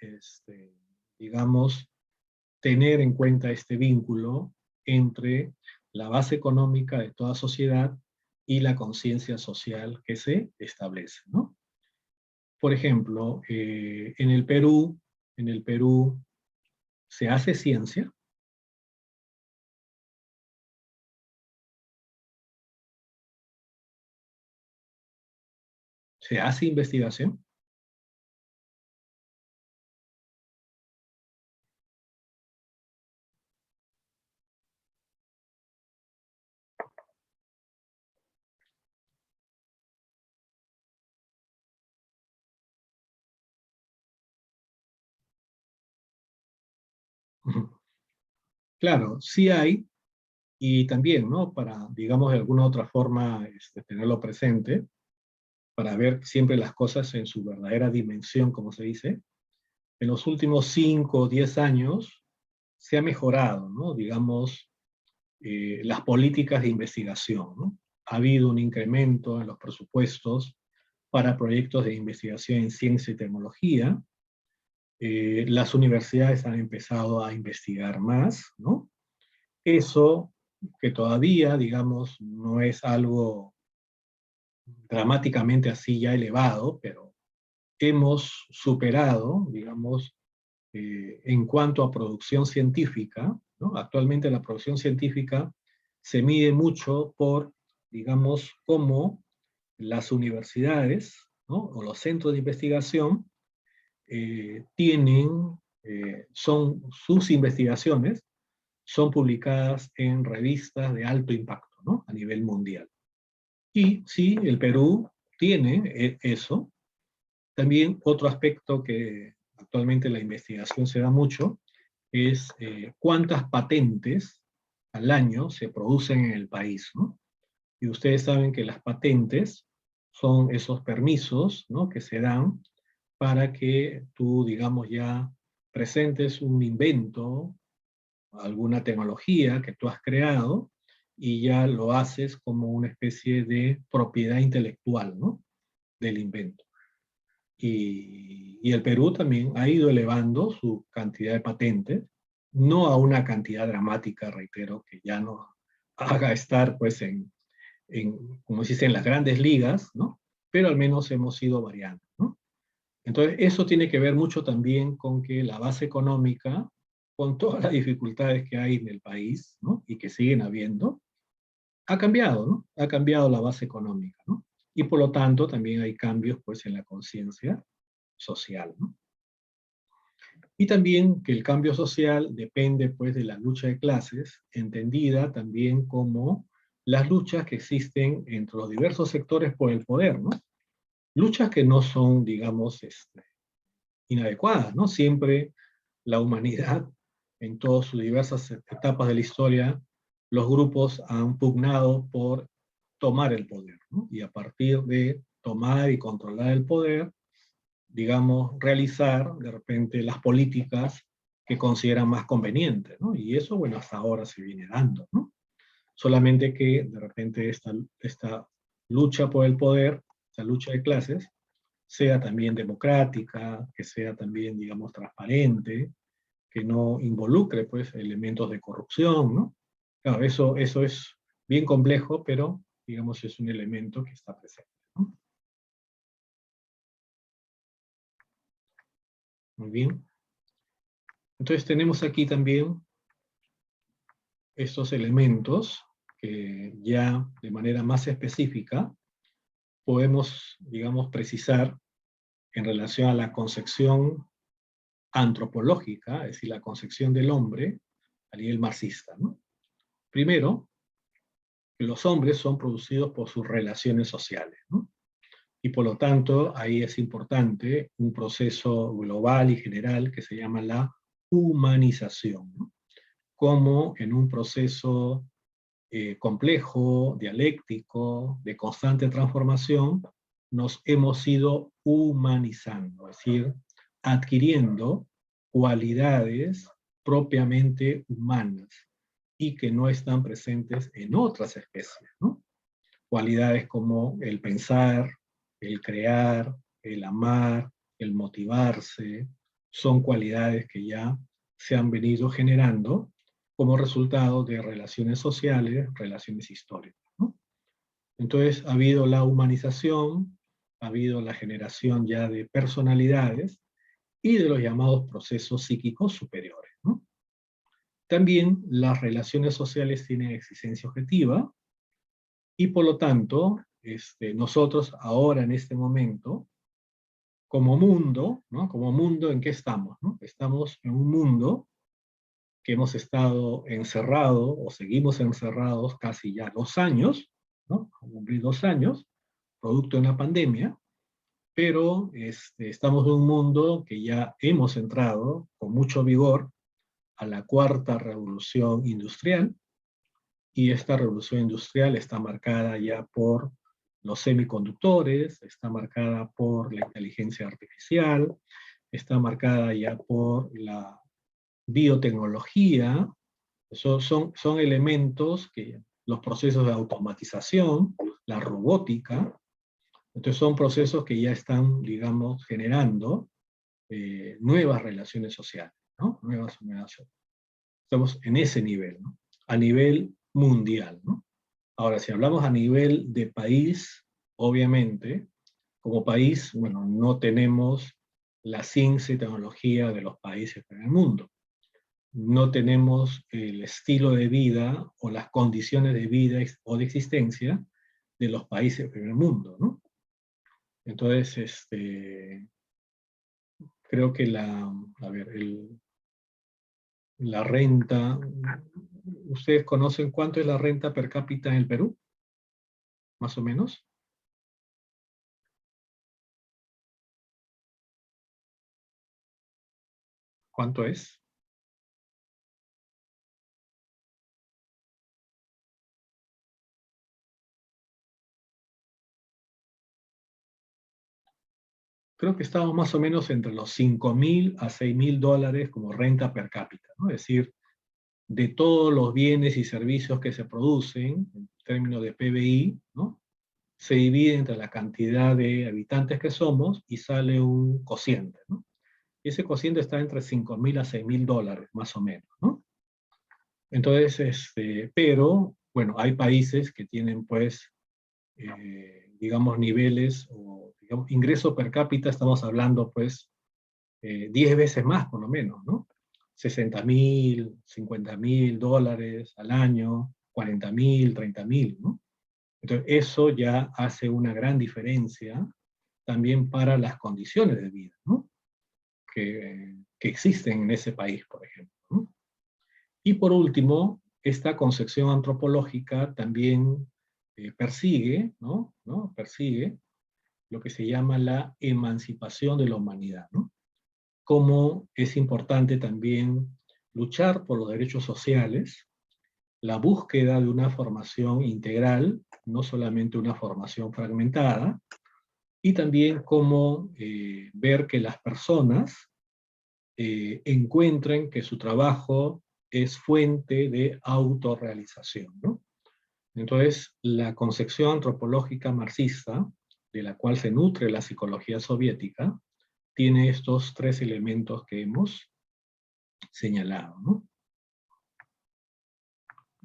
digamos, tener en cuenta este vínculo entre la base económica de toda sociedad y la conciencia social que se establece, ¿no? Por ejemplo, en el Perú se hace ciencia, se hace investigación. Claro, sí hay, Y también, ¿no? Para, digamos, de alguna otra forma tenerlo presente, para ver siempre las cosas en su verdadera dimensión, como se dice, en los últimos 5 o 10 años se ha mejorado, ¿no? Digamos, las políticas de investigación, ¿no? Ha habido un incremento en los presupuestos para proyectos de investigación en ciencia y tecnología. Las universidades han empezado a investigar más, ¿no? Eso, que todavía, digamos, no es algo dramáticamente así ya elevado, pero hemos superado, digamos, en cuanto a producción científica, ¿no? Actualmente la producción científica se mide mucho por, digamos, cómo las universidades, ¿no? O los centros de investigación sus investigaciones son publicadas en revistas de alto impacto, ¿no? A nivel mundial. Y sí, el Perú tiene eso. También otro aspecto que actualmente la investigación se da mucho es cuántas patentes al año se producen en el país, ¿no? Y ustedes saben que las patentes son esos permisos, ¿no? Que se dan para que tú, digamos, ya presentes un invento, alguna tecnología que tú has creado, y ya lo haces como una especie de propiedad intelectual, ¿no? Del invento. Y el Perú también ha ido elevando su cantidad de patentes, no a una cantidad dramática, reitero, que ya nos haga estar pues como se dice, en las grandes ligas, ¿no? Pero al menos hemos ido variando, ¿no? Entonces, eso tiene que ver mucho también con que la base económica, con todas las dificultades que hay en el país, ¿no? Y que siguen habiendo, ha cambiado, ¿no? Ha cambiado la base económica, ¿no? Y por lo tanto también hay cambios pues en la conciencia social, ¿no? Y también que el cambio social depende pues de la lucha de clases, entendida también como las luchas que existen entre los diversos sectores por el poder, ¿no? Luchas que no son, digamos, inadecuadas, ¿no? Siempre la humanidad, en todas sus diversas etapas de la historia, los grupos han pugnado por tomar el poder, ¿no? Y a partir de tomar y controlar el poder, digamos, realizar de repente las políticas que consideran más convenientes, ¿no? Y eso, bueno, hasta ahora se viene dando, ¿no? Solamente que de repente esta lucha por el poder, esta lucha de clases, sea también democrática, que sea también, digamos, transparente, que no involucre, pues, elementos de corrupción, ¿no? Claro, eso es bien complejo, pero, digamos, es un elemento que está presente, ¿no? Muy bien. Entonces tenemos aquí también estos elementos que ya de manera más específica podemos, digamos, precisar en relación a la concepción antropológica, es decir, la concepción del hombre a nivel marxista, ¿no? Primero, que los hombres son producidos por sus relaciones sociales, ¿no? Y por lo tanto, ahí es importante un proceso global y general que se llama la humanización, ¿no? Como en un proceso complejo, dialéctico, de constante transformación, nos hemos ido humanizando, es decir, adquiriendo cualidades propiamente humanas y que no están presentes en otras especies, ¿no? Cualidades como el pensar, el crear, el amar, el motivarse, son cualidades que ya se han venido generando como resultado de relaciones sociales, relaciones históricas, ¿no? Entonces ha habido la humanización, ha habido la generación ya de personalidades y de los llamados procesos psíquicos superiores, ¿no? También las relaciones sociales tienen existencia objetiva y por lo tanto nosotros ahora en este momento, como mundo, ¿no? Como mundo, ¿en qué estamos? ¿No? Estamos en un mundo que hemos estado encerrados o seguimos encerrados casi ya 2 años, ¿no? Cumplir 2 años, producto de una pandemia, pero estamos en un mundo que ya hemos entrado con mucho vigor a la cuarta revolución industrial, Y esta revolución industrial está marcada ya por los semiconductores, está marcada por la inteligencia artificial, está marcada ya por la biotecnología. Son elementos que los procesos de automatización, la robótica, entonces son procesos que ya están, digamos, generando nuevas relaciones sociales, ¿no? Nuevas. Estamos en ese nivel, ¿no? A nivel mundial, ¿no? Ahora, si hablamos a nivel de país, obviamente, como país, bueno, no tenemos la ciencia y tecnología de los países en el mundo. No tenemos el estilo de vida o las condiciones de vida o de existencia de los países del primer mundo, ¿no? Entonces, creo que la renta, ¿ustedes conocen cuánto es la renta per cápita en el Perú? Más o menos. ¿Cuánto es? Creo que estamos más o menos entre los 5.000 a 6.000 dólares como renta per cápita, ¿no? Es decir, de todos los bienes y servicios que se producen, en términos de PBI, ¿no? Se divide entre la cantidad de habitantes que somos y sale un cociente, ¿no? Y ese cociente está entre 5.000 a 6.000 dólares, más o menos, ¿no? Entonces, pero, bueno, hay países que tienen, pues, digamos, niveles, o digamos, ingreso per cápita, estamos hablando, pues, 10 veces más, por lo menos, ¿no? 60.000, 50.000 dólares al año, 40.000, 30.000, ¿no? Entonces, eso ya hace una gran diferencia también para las condiciones de vida, ¿no? Que existen en ese país, por ejemplo, ¿no? Y por último, esta concepción antropológica también persigue, ¿no? Persigue lo que se llama la emancipación de la humanidad, ¿no? Cómo es importante también luchar por los derechos sociales, la búsqueda de una formación integral, no solamente una formación fragmentada, y también cómo ver que las personas encuentren que su trabajo es fuente de autorrealización, ¿no? Entonces, la concepción antropológica marxista, de la cual se nutre la psicología soviética, tiene estos tres elementos que hemos señalado, ¿no?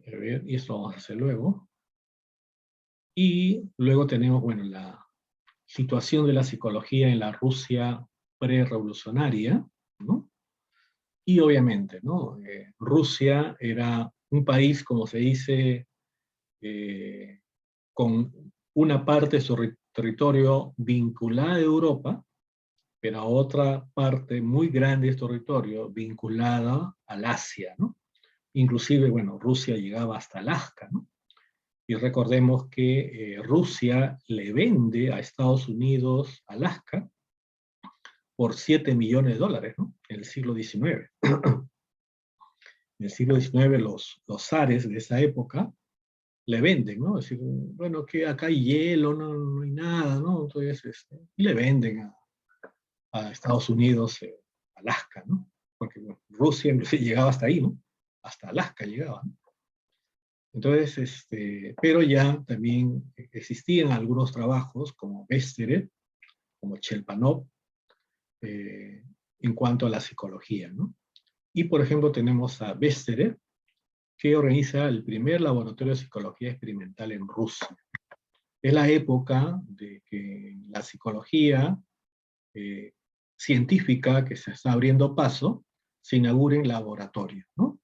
A ver, y esto lo vamos a hacer luego. Y luego tenemos, bueno, la situación de la psicología en la Rusia pre-revolucionaria, ¿no? Y obviamente, ¿no? Rusia era un país, como se dice, con una parte de su territorio vinculada a Europa, pero otra parte muy grande de su territorio vinculada al Asia, ¿no? Inclusive, bueno, Rusia llegaba hasta Alaska, ¿no? Y recordemos que Rusia le vende a Estados Unidos Alaska por 7 millones de dólares, ¿no? En el siglo XIX. En el siglo XIX los zares de esa época le venden, ¿no? Es decir, bueno, que acá hay hielo, no hay nada, ¿no? Entonces, le venden a Estados Unidos Alaska, ¿no? Porque bueno, Rusia llegaba hasta ahí, ¿no? Hasta Alaska llegaba, ¿no? Entonces, pero ya también existían algunos trabajos como Besterer, como Chelpanov, en cuanto a la psicología, ¿no? Y por ejemplo tenemos a Besterer, que organiza el primer laboratorio de psicología experimental en Rusia. Es la época de que la psicología científica que se está abriendo paso, se inaugura en laboratorio, ¿no?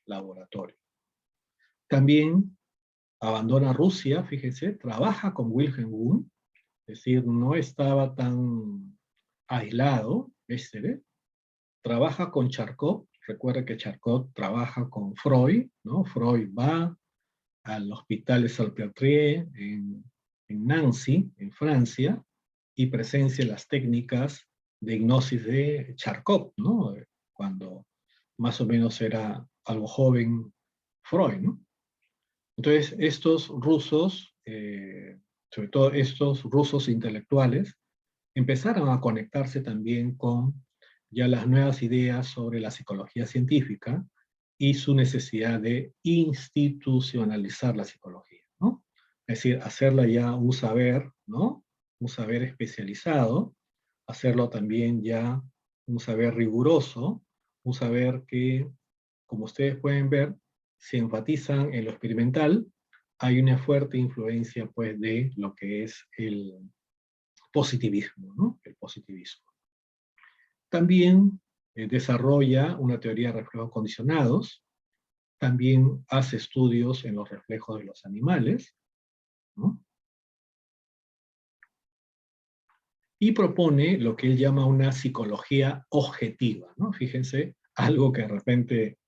Laboratorio. También abandona Rusia, fíjense, trabaja con Wilhelm Wundt, es decir, no estaba tan aislado, trabaja con Charcot, recuerda que Charcot trabaja con Freud, ¿no? Freud va al hospital Salpêtrière en Nancy, en Francia, y presencia las técnicas de hipnosis de Charcot, ¿no? Cuando más o menos era algo joven Freud, ¿no? Entonces, estos rusos, sobre todo estos rusos intelectuales, empezaron a conectarse también con ya las nuevas ideas sobre la psicología científica y su necesidad de institucionalizar la psicología, ¿no? Es decir, hacerla ya un saber, ¿no? Un saber especializado, hacerlo también ya un saber riguroso, un saber que, como ustedes pueden ver, se enfatizan en lo experimental, hay una fuerte influencia pues de lo que es el positivismo, ¿no? El positivismo. También desarrolla una teoría de reflejos condicionados, también hace estudios en los reflejos de los animales, ¿no? Y propone lo que él llama una psicología objetiva, ¿no? Fíjense, algo que de repente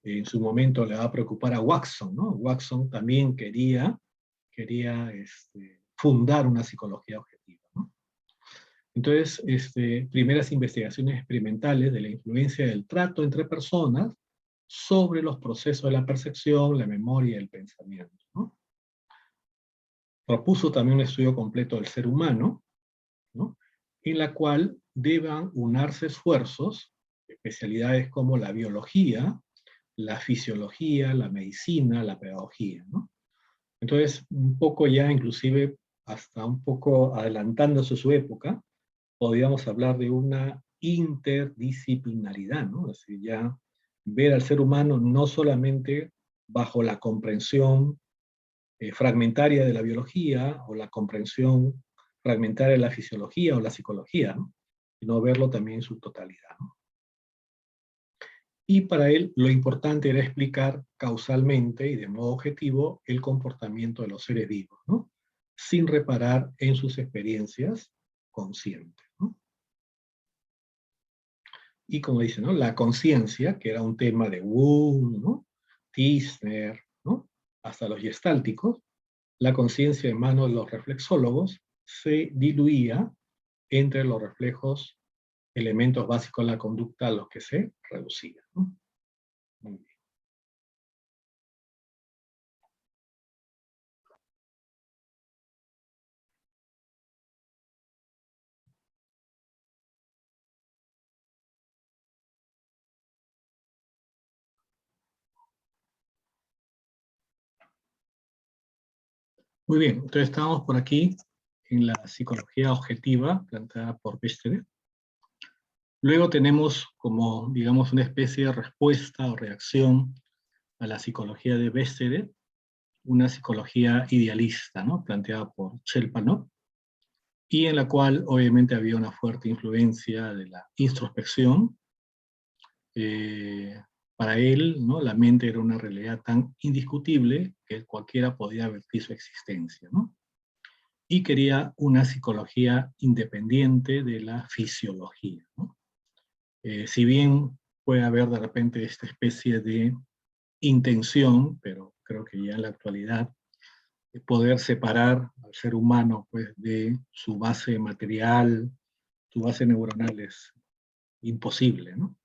en su momento le va a preocupar a Watson, ¿no? Watson también quería fundar una psicología objetiva, ¿no? Entonces, primeras investigaciones experimentales de la influencia del trato entre personas sobre los procesos de la percepción, la memoria y el pensamiento, ¿no? Propuso también un estudio completo del ser humano, ¿no? En la cual deban unarse esfuerzos, especialidades como la biología, la fisiología, la medicina, la pedagogía, ¿no? Entonces, un poco ya inclusive, hasta un poco adelantándose su época, podríamos hablar de una interdisciplinaridad, ¿no? Es decir, ya ver al ser humano no solamente bajo la comprensión fragmentaria de la biología o la comprensión fragmentaria de la fisiología o la psicología, ¿no? Sino verlo también en su totalidad, ¿no? Y para él lo importante era explicar causalmente y de modo objetivo el comportamiento de los seres vivos, ¿no? Sin reparar en sus experiencias conscientes, ¿no? Y como dice, ¿no? La conciencia, que era un tema de Wundt, ¿no? Thisner, ¿no? Hasta los gestálticos, la conciencia en manos de los reflexólogos se diluía entre los reflejos, elementos básicos de la conducta a los que se reducía, ¿no? Muy bien. Muy bien, entonces estamos por aquí en la psicología objetiva planteada por Bestede. Luego tenemos como, digamos, una especie de respuesta o reacción a la psicología de Bestede, una psicología idealista, ¿no? Planteada por Chelpanov, y en la cual obviamente había una fuerte influencia de la introspección. Para él, ¿no? La mente era una realidad tan indiscutible que cualquiera podía advertir su existencia, ¿no? Y quería una psicología independiente de la fisiología, ¿no? Si bien puede haber de repente esta especie de intención, pero creo que ya en la actualidad poder separar al ser humano pues, de su base material, su base neuronal es imposible, ¿no?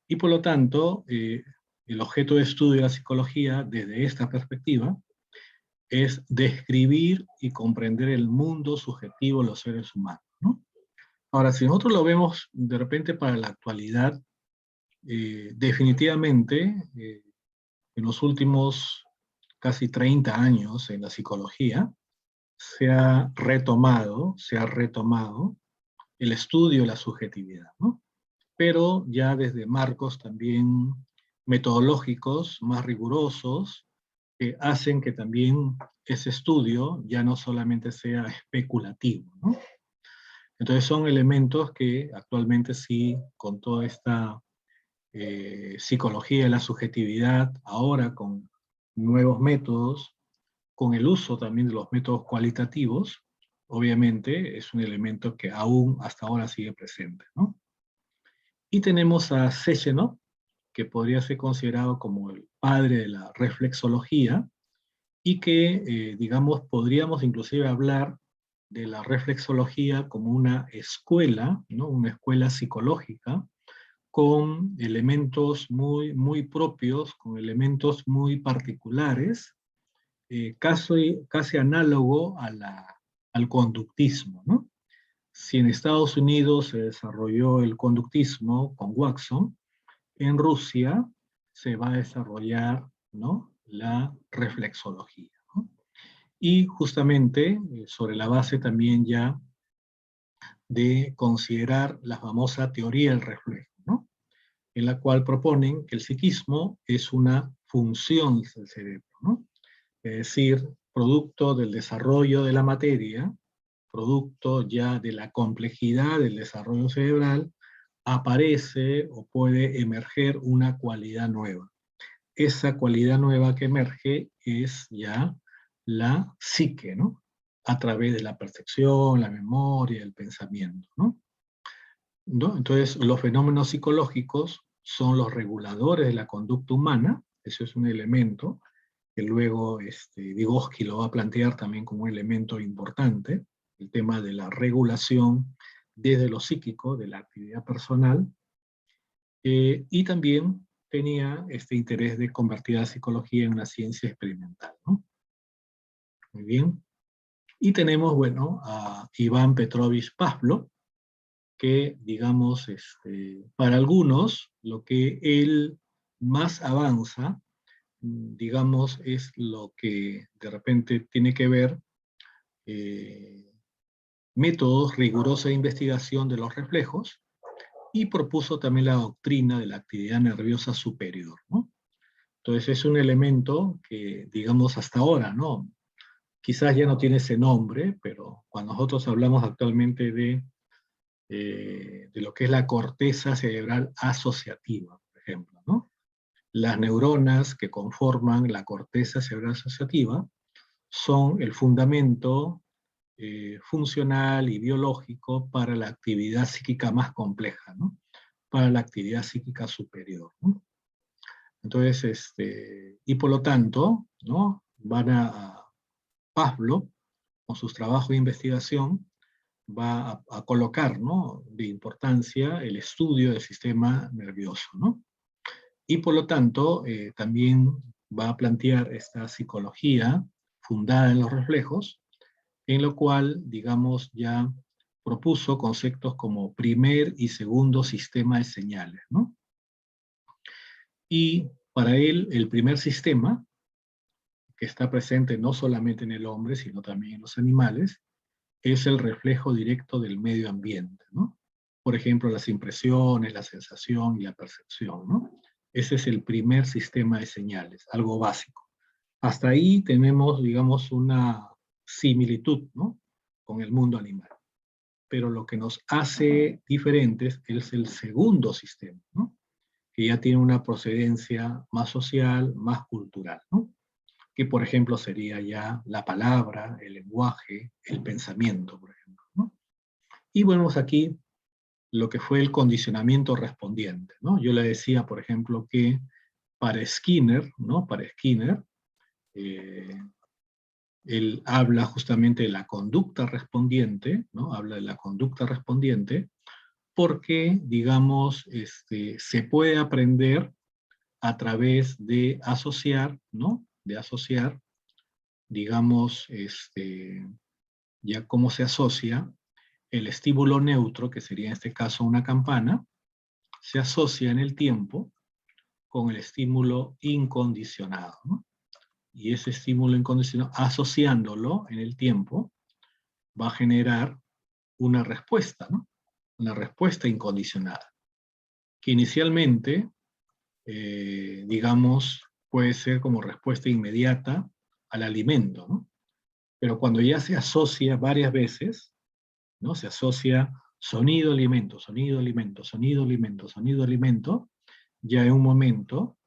Y por lo tanto, el objeto de estudio de la psicología desde esta perspectiva es describir y comprender el mundo subjetivo de los seres humanos, ¿no? Ahora, si nosotros lo vemos de repente para la actualidad, definitivamente en los últimos casi 30 años en la psicología se ha retomado el estudio de la subjetividad, ¿no? Pero ya desde marcos también metodológicos más rigurosos que hacen que también ese estudio ya no solamente sea especulativo, ¿no? Entonces son elementos que actualmente sí, con toda esta psicología de la subjetividad, ahora con nuevos métodos, con el uso también de los métodos cualitativos, obviamente es un elemento que aún hasta ahora sigue presente, ¿no? Y tenemos a Sechenov, que podría ser considerado como el padre de la reflexología, y que, digamos, podríamos inclusive hablar de la reflexología como una escuela, ¿no? Una escuela psicológica, con elementos muy, muy propios, con elementos muy particulares, casi análogo al conductismo, ¿no? Si en Estados Unidos se desarrolló el conductismo con Watson, en Rusia se va a desarrollar, ¿no?, la reflexología, ¿no? Y justamente sobre la base también ya de considerar la famosa teoría del reflejo, ¿no?, en la cual proponen que el psiquismo es una función del cerebro, ¿no? Es decir, producto del desarrollo de la materia, producto ya de la complejidad del desarrollo cerebral, aparece o puede emerger una cualidad nueva. Esa cualidad nueva que emerge es ya la psique, ¿no?, a través de la percepción, la memoria, el pensamiento, ¿no? ¿No? Entonces, los fenómenos psicológicos son los reguladores de la conducta humana, eso es un elemento que luego Vygotsky lo va a plantear también como un elemento importante, el tema de la regulación desde lo psíquico, de la actividad personal, y también tenía este interés de convertir a la psicología en una ciencia experimental, ¿no? Muy bien. Y tenemos, bueno, a Iván Petrovich Pavlov, que, digamos, para algunos, lo que él más avanza, digamos, es lo que de repente tiene que ver métodos rigurosos de investigación de los reflejos, y propuso también la doctrina de la actividad nerviosa superior, ¿no? Entonces es un elemento que, digamos, hasta ahora, ¿no?, quizás ya no tiene ese nombre, pero cuando nosotros hablamos actualmente de lo que es la corteza cerebral asociativa, por ejemplo, ¿no?, las neuronas que conforman la corteza cerebral asociativa son el fundamento funcional y biológico para la actividad psíquica más compleja, ¿no?, para la actividad psíquica superior, ¿no? Entonces, y por lo tanto, ¿no?, van a Pavlov, con sus trabajos de investigación, va a colocar, ¿no?, de importancia el estudio del sistema nervioso, ¿no? Y por lo tanto, también va a plantear esta psicología fundada en los reflejos, en lo cual, digamos, ya propuso conceptos como primer y segundo sistema de señales, ¿no? Y para él, el primer sistema, que está presente no solamente en el hombre, sino también en los animales, es el reflejo directo del medio ambiente, ¿no? Por ejemplo, las impresiones, la sensación y la percepción, ¿no? Ese es el primer sistema de señales, algo básico. Hasta ahí tenemos, digamos, una similitud, ¿no?, con el mundo animal. Pero lo que nos hace diferentes es el segundo sistema, ¿no?, que ya tiene una procedencia más social, más cultural, ¿no?, que por ejemplo sería ya la palabra, el lenguaje, el pensamiento, por ejemplo, ¿no? Y vemos aquí lo que fue el condicionamiento respondiente, ¿no? Yo le decía, por ejemplo, que para Skinner, ¿no?, para Skinner, él habla justamente de la conducta respondiente, ¿no?, habla de la conducta respondiente, porque, digamos, se puede aprender a través de asociar, ¿no?, de asociar, digamos, ya cómo se asocia el estímulo neutro, que sería en este caso una campana, se asocia en el tiempo con el estímulo incondicionado, ¿no? Y ese estímulo incondicionado, asociándolo en el tiempo, va a generar una respuesta, ¿no?, una respuesta incondicionada, que inicialmente, digamos, puede ser como respuesta inmediata al alimento, ¿no? Pero cuando ya se asocia varias veces, ¿no?, se asocia sonido, alimento, sonido, alimento, sonido, alimento, sonido, alimento, ya en un momento,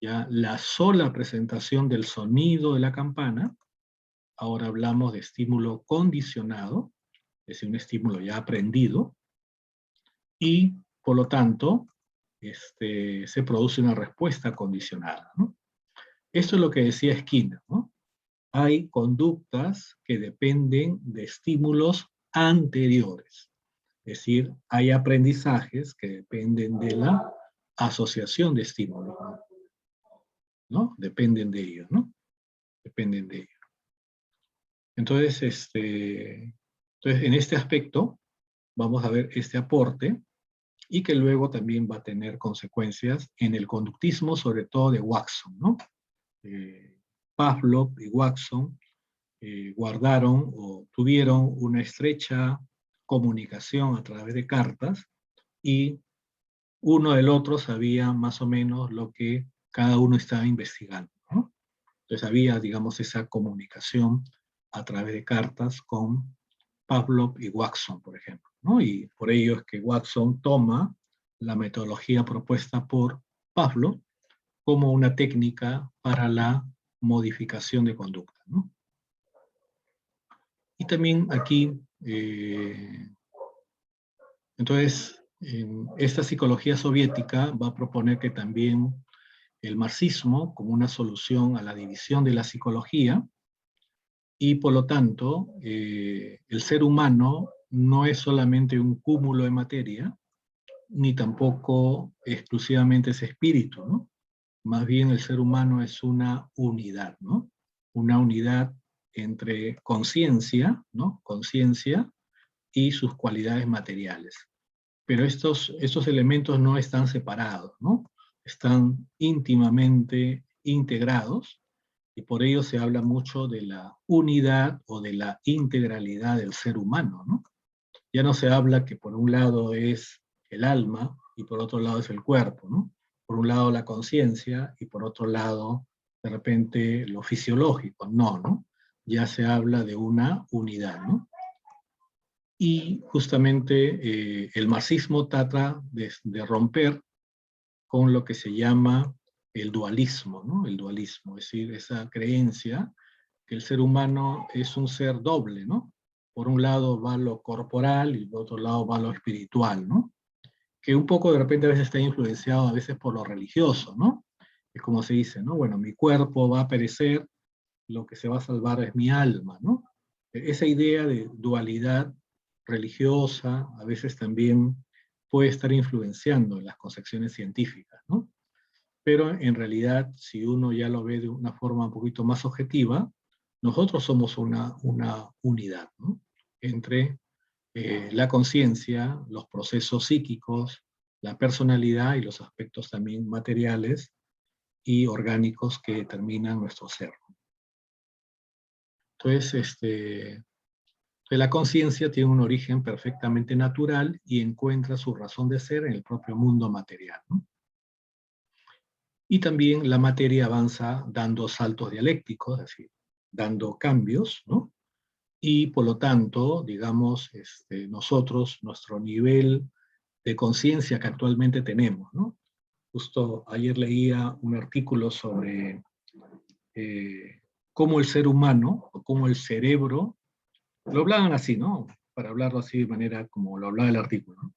ya la sola presentación del sonido de la campana, ahora hablamos de estímulo condicionado, es decir, un estímulo ya aprendido, y por lo tanto, se produce una respuesta condicionada, ¿no? Esto es lo que decía Skinner, ¿no? Hay conductas que dependen de estímulos anteriores. Es decir, hay aprendizajes que dependen de la asociación de estímulos, ¿no? Dependen de ellos, ¿no? dependen de ello. Entonces, en este aspecto, vamos a ver este aporte, y que luego también va a tener consecuencias en el conductismo, sobre todo de Watson, ¿no? Pavlov y Watson guardaron o tuvieron una estrecha comunicación a través de cartas, y uno del otro sabía más o menos lo que cada uno estaba investigando, ¿no? Entonces había, digamos, esa comunicación a través de cartas con Pavlov y Watson, por ejemplo, ¿no? Y por ello es que Watson toma la metodología propuesta por Pavlov como una técnica para la modificación de conducta, ¿no? Y también aquí, entonces, esta psicología soviética va a proponer que también el marxismo, como una solución a la división de la psicología, y por lo tanto, el ser humano no es solamente un cúmulo de materia, ni tampoco exclusivamente es espíritu, ¿no? Más bien el ser humano es una unidad, ¿no? Una unidad entre conciencia, ¿no? Conciencia y sus cualidades materiales. Pero estos elementos no están separados, ¿no? Están íntimamente integrados, y por ello se habla mucho de la unidad o de la integralidad del ser humano, ¿no? Ya no se habla que por un lado es el alma y por otro lado es el cuerpo, ¿no? Por un lado la conciencia y por otro lado, de repente, lo fisiológico. No, ¿no? Ya se habla de una unidad, ¿no? Y justamente el marxismo trata de romper con lo que se llama el dualismo, ¿no? El dualismo, es decir, esa creencia que el ser humano es un ser doble, ¿no? Por un lado va lo corporal y por otro lado va lo espiritual, ¿no? Que un poco de repente a veces está influenciado a veces por lo religioso, ¿no? Es como se dice, ¿no? Bueno, mi cuerpo va a perecer, lo que se va a salvar es mi alma, ¿no? Esa idea de dualidad religiosa a veces también puede estar influenciando en las concepciones científicas, ¿no? Pero en realidad, si uno ya lo ve de una forma un poquito más objetiva, nosotros somos una unidad, ¿no? Entre la conciencia, los procesos psíquicos, la personalidad y los aspectos también materiales y orgánicos que determinan nuestro ser. Entonces, la conciencia tiene un origen perfectamente natural y encuentra su razón de ser en el propio mundo material, ¿no? Y también la materia avanza dando saltos dialécticos, es decir, dando cambios, ¿no? Y por lo tanto, digamos, nosotros, nuestro nivel de conciencia que actualmente tenemos, ¿no? Justo ayer leía un artículo sobre cómo el ser humano, o cómo el cerebro, lo hablaban así, ¿no? Para hablarlo así de manera como lo hablaba el artículo, ¿no?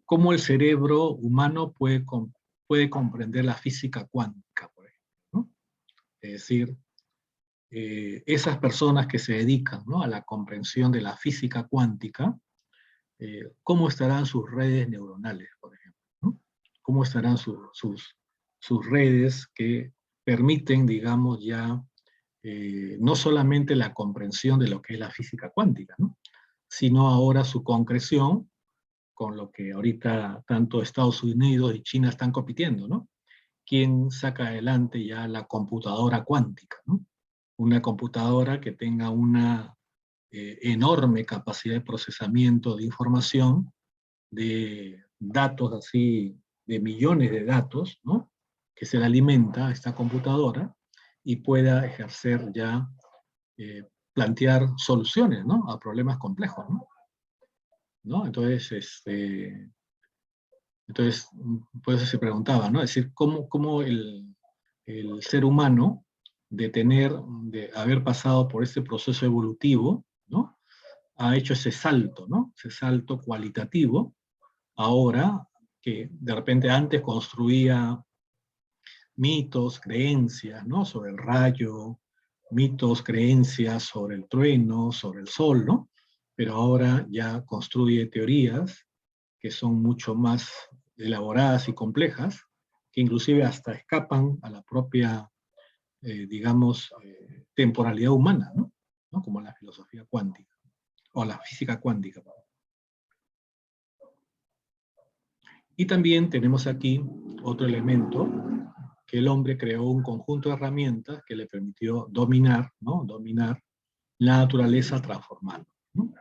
Cómo el cerebro humano puede comprender la física cuántica, por ejemplo, ¿no? Es decir, esas personas que se dedican, ¿no?, a la comprensión de la física cuántica, cómo estarán sus redes neuronales, por ejemplo, ¿no? Cómo estarán sus redes que permiten, digamos, ya no solamente la comprensión de lo que es la física cuántica, ¿no?, sino ahora su concreción con lo que ahorita tanto Estados Unidos y China están compitiendo, ¿no? ¿Quién saca adelante ya la computadora cuántica, ¿no? Una computadora que tenga una enorme capacidad de procesamiento de información, de datos así, de millones de datos, ¿no? Que se le alimenta a esta computadora y pueda ejercer ya, plantear soluciones, ¿no?, a problemas complejos, ¿no? ¿No? Entonces, por eso se preguntaba, ¿no? Es decir, ¿cómo el ser humano, de haber pasado por este proceso evolutivo, ¿no?, ha hecho ese salto, ¿no? Ese salto cualitativo, ahora que de repente antes construía mitos, creencias, ¿no?, sobre el rayo, mitos, creencias sobre el trueno, sobre el sol, ¿no? Pero ahora ya construye teorías que son mucho más elaboradas y complejas, que inclusive hasta escapan a la propia, digamos, temporalidad humana, ¿no? ¿No? Como la filosofía cuántica, o la física cuántica. Y también tenemos aquí otro elemento, que el hombre creó un conjunto de herramientas que le permitió dominar, ¿no? Dominar la naturaleza transformando, ¿no?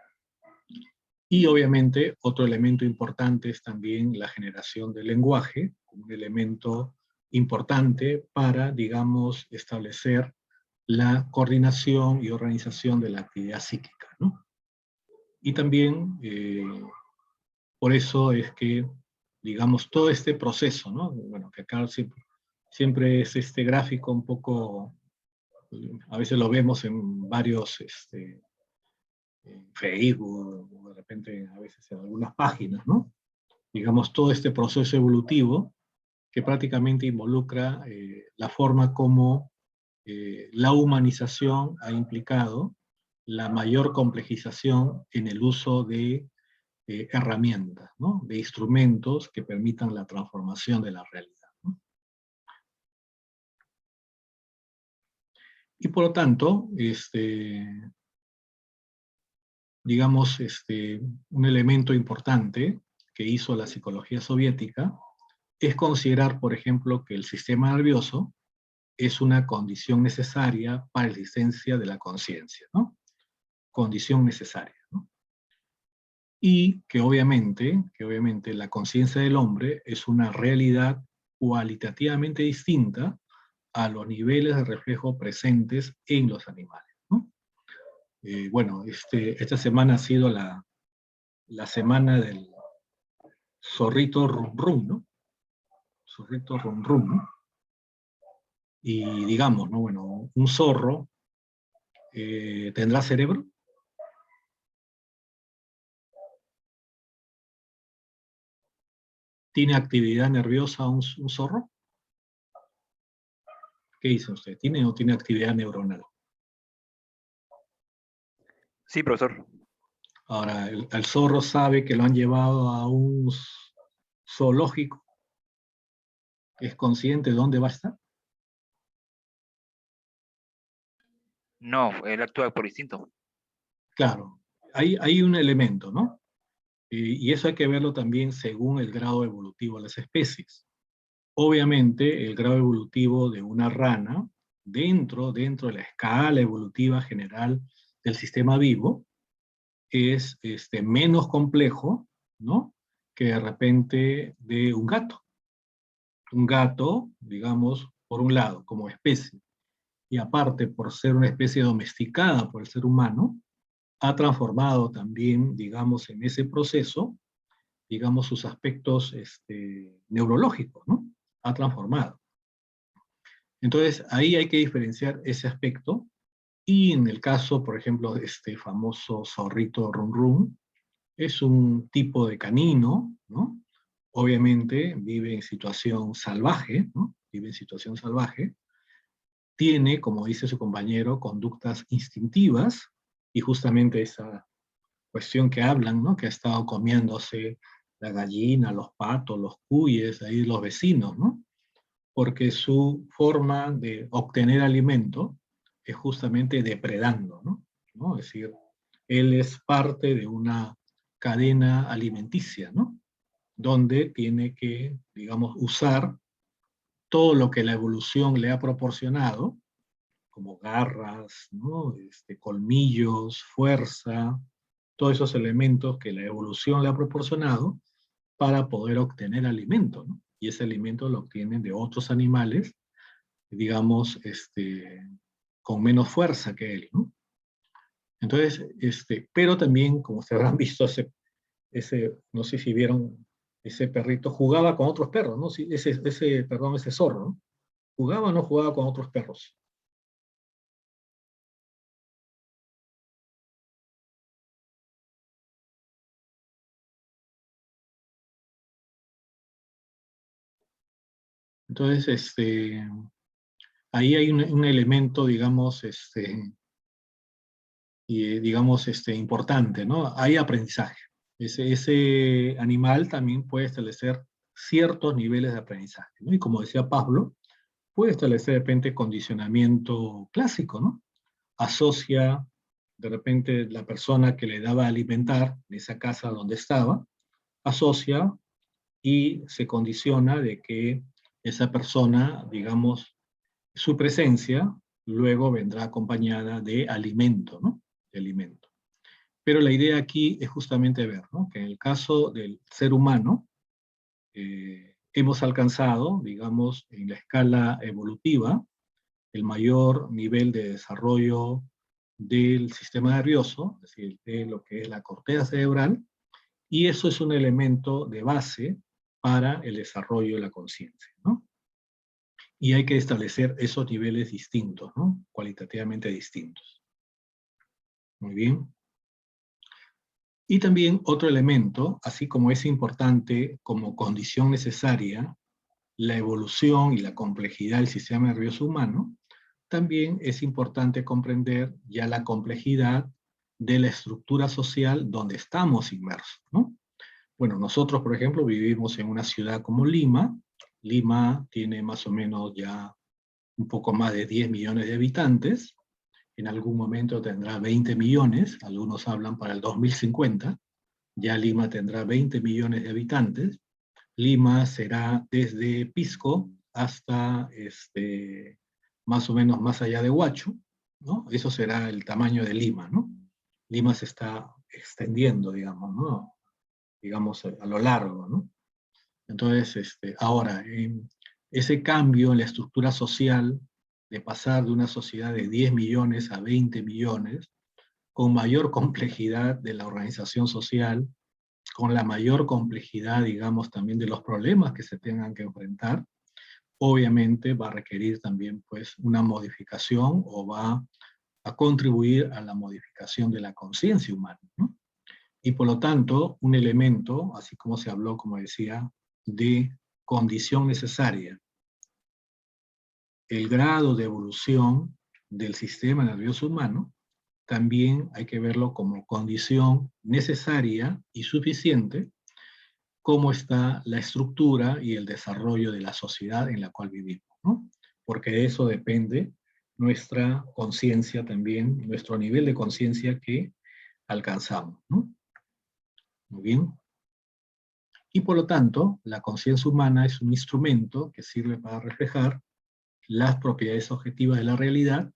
Y obviamente otro elemento importante es también la generación del lenguaje, un elemento importante para, digamos, establecer la coordinación y organización de la actividad psíquica, ¿no? Y también, por eso es que, digamos, todo este proceso, ¿no? Bueno, que acá siempre es este gráfico un poco, a veces lo vemos en varios, en Facebook, o de repente a veces en algunas páginas, ¿no? Digamos, todo este proceso evolutivo que prácticamente involucra la forma como la humanización ha implicado la mayor complejización en el uso de herramientas, ¿no? De instrumentos que permitan la transformación de la realidad, ¿no? Y por lo tanto, digamos, un elemento importante que hizo la psicología soviética es considerar, por ejemplo, que el sistema nervioso es una condición necesaria para la existencia de la conciencia, ¿no? Condición necesaria, ¿no? Y que obviamente la conciencia del hombre es una realidad cualitativamente distinta a los niveles de reflejo presentes en los animales, ¿no? Bueno, esta semana ha sido la semana del zorrito rum rum, ¿no? Zorrito rum rum, ¿no? Y digamos, ¿no? Bueno, un zorro ¿tendrá cerebro? ¿Tiene actividad nerviosa un zorro? ¿Qué dice usted? ¿Tiene o tiene actividad neuronal? Sí, profesor. Ahora, el zorro sabe que lo han llevado a un zoológico. ¿Es consciente de dónde va a estar? No, él actúa por instinto. Claro, hay un elemento, ¿no? Y eso hay que verlo también según el grado evolutivo de las especies. Obviamente, el grado evolutivo de una rana, dentro de la escala evolutiva general del sistema vivo, es menos complejo, ¿no? Que de repente de un gato. Un gato, digamos, por un lado, como especie, y aparte por ser una especie domesticada por el ser humano, ha transformado también, digamos, en ese proceso, digamos, sus aspectos neurológicos, ¿no? Ha transformado. Entonces, ahí hay que diferenciar ese aspecto, y en el caso, por ejemplo, de este famoso zorrito Rum Rum, es un tipo de canino, ¿no? Obviamente vive en situación salvaje, ¿no? Vive en situación salvaje, tiene, como dice su compañero, conductas instintivas, y justamente esa cuestión que hablan, ¿no? Que ha estado comiéndose la gallina, los patos, los cuyes, ahí los vecinos, ¿no? Porque su forma de obtener alimento es justamente depredando, ¿no? ¿No? Es decir, él es parte de una cadena alimenticia, ¿no? Donde tiene que, digamos, usar todo lo que la evolución le ha proporcionado, como garras, ¿no? Colmillos, fuerza, todos esos elementos que la evolución le ha proporcionado para poder obtener alimento, ¿no? Y ese alimento lo obtienen de otros animales, digamos, con menos fuerza que él, ¿no? Entonces, pero también, como ustedes habrán visto, no sé si vieron, ese perrito jugaba con otros perros, ¿no? Sí, ese zorro, ¿no? ¿Jugaba o no jugaba con otros perros? Entonces, ahí hay un elemento, digamos, digamos, importante, ¿no? Hay aprendizaje. Ese animal también puede establecer ciertos niveles de aprendizaje, ¿no? Y como decía Pablo, puede establecer de repente condicionamiento clásico, ¿no? asocia de repente la persona que le daba a alimentar en esa casa donde estaba, asocia y se condiciona de que esa persona, digamos, su presencia luego vendrá acompañada de alimento, ¿no? De alimento. Pero la idea aquí es justamente ver, ¿no? Que en el caso del ser humano, hemos alcanzado, digamos, en la escala evolutiva, el mayor nivel de desarrollo del sistema nervioso, es decir, de lo que es la corteza cerebral, y eso es un elemento de base para el desarrollo de la conciencia, ¿no? Y hay que establecer esos niveles distintos, ¿no? Cualitativamente distintos. Muy bien. Y también otro elemento, así como es importante como condición necesaria la evolución y la complejidad del sistema nervioso humano, también es importante comprender ya la complejidad de la estructura social donde estamos inmersos, ¿no? Bueno, nosotros, por ejemplo, vivimos en una ciudad como Lima. Lima tiene más o menos ya un poco más de 10 millones de habitantes. En algún momento tendrá 20 millones, algunos hablan para el 2050. Ya Lima tendrá 20 millones de habitantes. Lima será desde Pisco hasta más o menos más allá de Huacho, ¿no? Eso será el tamaño de Lima, ¿no? Lima se está extendiendo, digamos, ¿no? Digamos, a lo largo, ¿no? Entonces, ahora, ese cambio en la estructura social, de pasar de una sociedad de 10 millones a 20 millones, con mayor complejidad de la organización social, con la mayor complejidad, digamos, también de los problemas que se tengan que enfrentar, obviamente va a requerir también, pues, una modificación o va a contribuir a la modificación de la conciencia humana, ¿no? Y por lo tanto, un elemento, así como se habló, como decía, de condición necesaria, el grado de evolución del sistema nervioso humano, también hay que verlo como condición necesaria y suficiente, cómo está la estructura y el desarrollo de la sociedad en la cual vivimos, ¿no? Porque de eso depende nuestra conciencia también, nuestro nivel de conciencia que alcanzamos, ¿no? Muy bien. Y por lo tanto, la conciencia humana es un instrumento que sirve para reflejar las propiedades objetivas de la realidad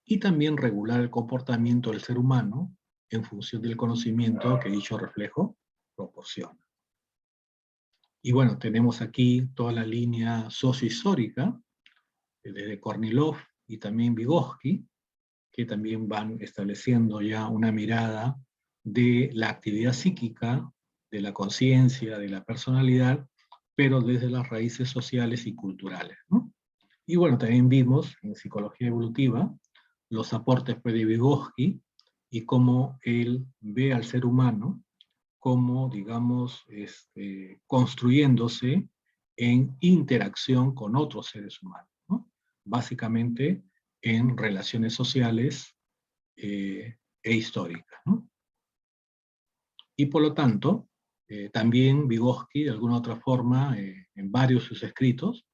y también regular el comportamiento del ser humano en función del conocimiento que dicho reflejo proporciona. Y bueno, tenemos aquí toda la línea sociohistórica, desde Kornilov y también Vygotsky, que también van estableciendo ya una mirada de la actividad psíquica, de la conciencia, de la personalidad, pero desde las raíces sociales y culturales, ¿no? Y bueno, también vimos en psicología evolutiva los aportes de Vygotsky y cómo él ve al ser humano como, digamos, construyéndose en interacción con otros seres humanos, ¿no? Básicamente en relaciones sociales e históricas, ¿no? Y por lo tanto, también Vygotsky, de alguna otra forma, en varios de sus escritos,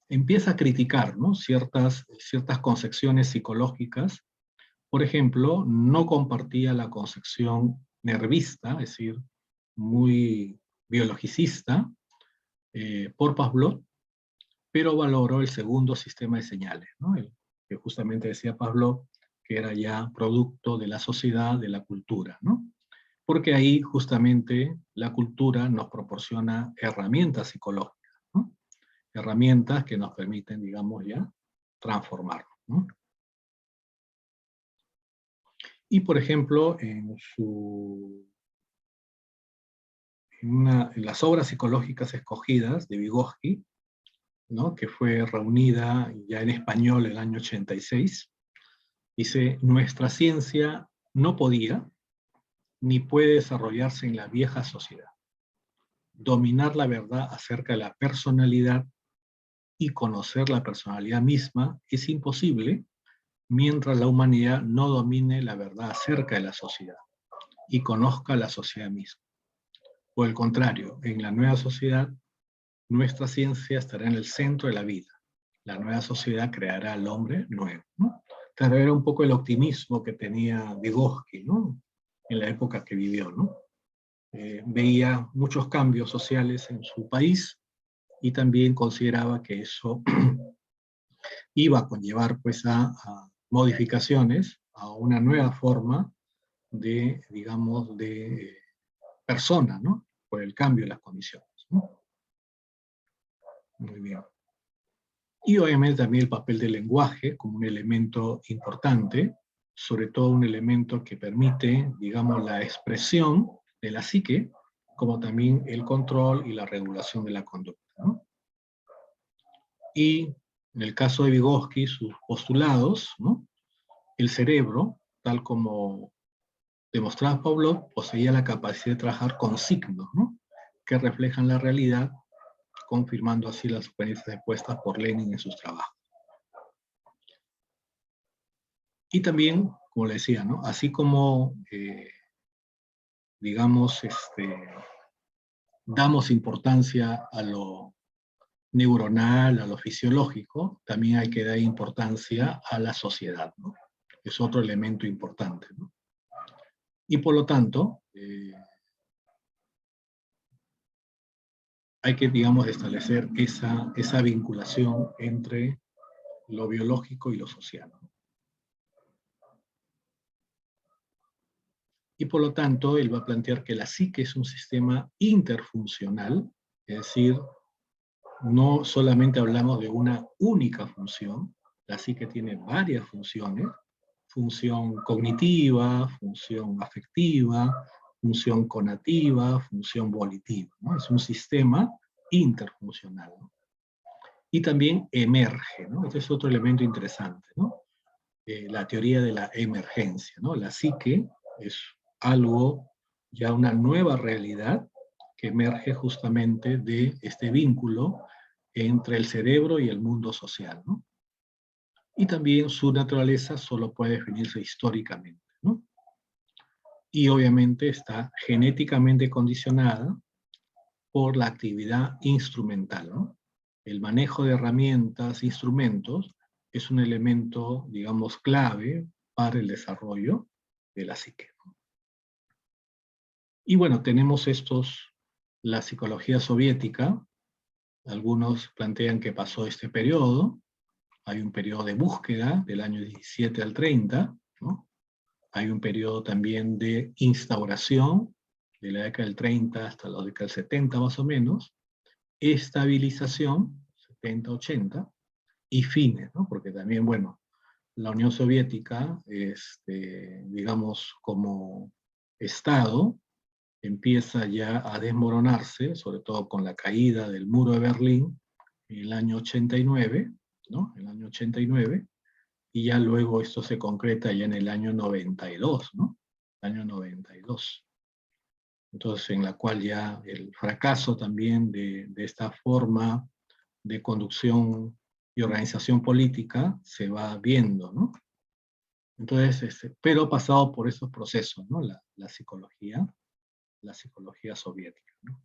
empieza a criticar, ¿no? ciertas concepciones psicológicas. Por ejemplo, no compartía la concepción nervista, es decir, muy biologicista, por Pavlov, pero valoró el segundo sistema de señales, ¿no? El que justamente decía Pavlov, que era ya producto de la sociedad, de la cultura, ¿no? Porque ahí justamente la cultura nos proporciona herramientas psicológicas, ¿no? Herramientas que nos permiten, digamos, ya transformarnos, ¿no? Y por ejemplo, en las obras psicológicas escogidas de Vygotsky, ¿no? Que fue reunida ya en español el año 86, dice: nuestra ciencia no podía ni puede desarrollarse en la vieja sociedad. Dominar la verdad acerca de la personalidad y conocer la personalidad misma es imposible mientras la humanidad no domine la verdad acerca de la sociedad y conozca la sociedad misma. Por el contrario, en la nueva sociedad, nuestra ciencia estará en el centro de la vida. la nueva sociedad creará al hombre nuevo, ¿no? Claro, era un poco el optimismo que tenía Vygotsky, ¿no? En la época que vivió, ¿no? Veía muchos cambios sociales en su país y también consideraba que eso iba a conllevar pues a modificaciones, a una nueva forma de, digamos, de persona, ¿no? Por el cambio de las condiciones, ¿no? Muy bien. Y obviamente también el papel del lenguaje como un elemento importante, sobre todo un elemento que permite, digamos, la expresión de la psique, como también el control y la regulación de la conducta, ¿no? Y en el caso de Vygotsky, sus postulados, ¿no? El cerebro, tal como demostraba Pavlov, poseía la capacidad de trabajar con signos, ¿no? Que reflejan la realidad, confirmando así las experiencias expuestas por Lenin en sus trabajos. Y también, como le decía, ¿no? Así como, digamos, damos importancia a lo neuronal, a lo fisiológico, también hay que dar importancia a la sociedad, ¿no? Es otro elemento importante, ¿no? Y por lo tanto, hay que, digamos, establecer esa vinculación entre lo biológico y lo social, ¿no? Y por lo tanto, él va a plantear que la psique es un sistema interfuncional, es decir, no solamente hablamos de una única función, la psique tiene varias funciones, función cognitiva, función afectiva, función conativa, función volitiva, ¿no? Es un sistema interfuncional, ¿no? Y también emerge, ¿no? Este es otro elemento interesante, ¿no? La teoría de la emergencia, ¿no? La psique es algo, ya una nueva realidad que emerge justamente de este vínculo entre el cerebro y el mundo social, ¿no? Y también su naturaleza solo puede definirse históricamente, ¿no? Y obviamente está genéticamente condicionada por la actividad instrumental, ¿no? El manejo de herramientas, instrumentos, es un elemento, digamos, clave para el desarrollo de la psique, ¿no? Y bueno, tenemos la psicología soviética, algunos plantean que pasó este periodo, hay un periodo de búsqueda del año 17 al 30, ¿no? Hay un periodo también de instauración, de la década del 30 hasta la década del 70 más o menos, estabilización, 70-80, y fines, ¿no? Porque también, bueno, la Unión Soviética, digamos, como Estado, empieza ya a desmoronarse, sobre todo con la caída del muro de Berlín en el año 89, ¿no? El año 89, y ya luego esto se concreta ya en el año 92, ¿no? Año 92. Entonces, en la cual ya el fracaso también de esta forma de conducción y organización política se va viendo, ¿no? Entonces, pero pasado por esos procesos, ¿no? La psicología soviética, ¿no?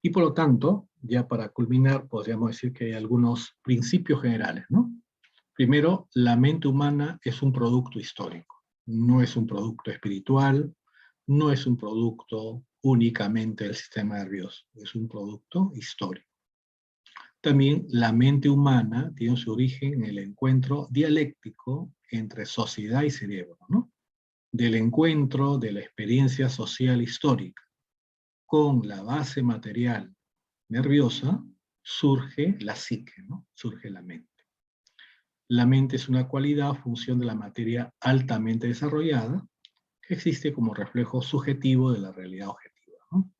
Y por lo tanto, ya para culminar, podríamos decir que hay algunos principios generales, ¿no? Primero, la mente humana es un producto histórico, no es un producto espiritual, no es un producto únicamente del sistema nervioso, es un producto histórico. También la mente humana tiene su origen en el encuentro dialéctico entre sociedad y cerebro, ¿no? Del encuentro de la experiencia social histórica con la base material nerviosa, surge la psique, ¿no? Surge la mente. La mente es una cualidad o función de la materia altamente desarrollada que existe como reflejo subjetivo de la realidad objetiva, ¿no?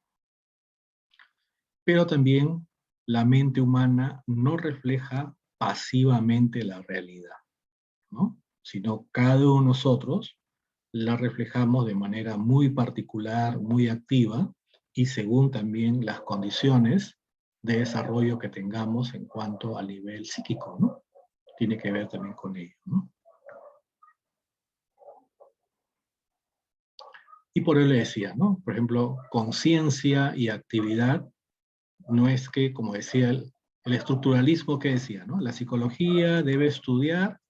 Pero también la mente humana no refleja pasivamente la realidad, ¿no? Sino cada uno de nosotros la reflejamos de manera muy particular, muy activa, y según también las condiciones de desarrollo que tengamos en cuanto al nivel psíquico, ¿no? Tiene que ver también con ello, ¿no? Y por ello le decía, ¿no? Por ejemplo, conciencia y actividad no es que, como decía él, El estructuralismo que decía, ¿no? La psicología debe estudiar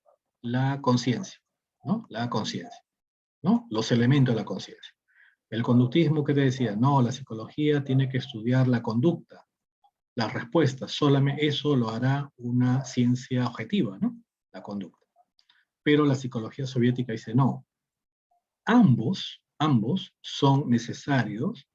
la conciencia, ¿no? La conciencia, ¿no? Los elementos de la conciencia. El conductismo que te decía, no, la psicología tiene que estudiar la conducta, las respuestas, solamente eso lo hará una ciencia objetiva, ¿no? La conducta. Pero la psicología soviética dice, no, ambos son necesarios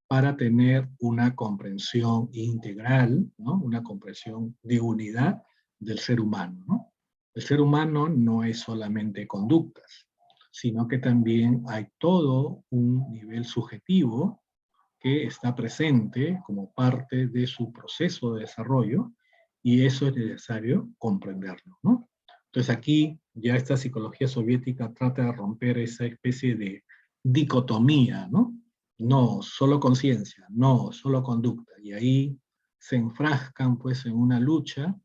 para tener una comprensión integral, ¿no? Una comprensión de unidad del ser humano, ¿no? El ser humano no es solamente conductas, sino que también hay todo un nivel subjetivo que está presente como parte de su proceso de desarrollo, y eso es necesario comprenderlo, ¿no? Entonces aquí ya esta psicología soviética trata de romper esa especie de dicotomía, ¿no? No, solo conciencia, no, solo conducta. Y ahí se enfrascan pues en una lucha,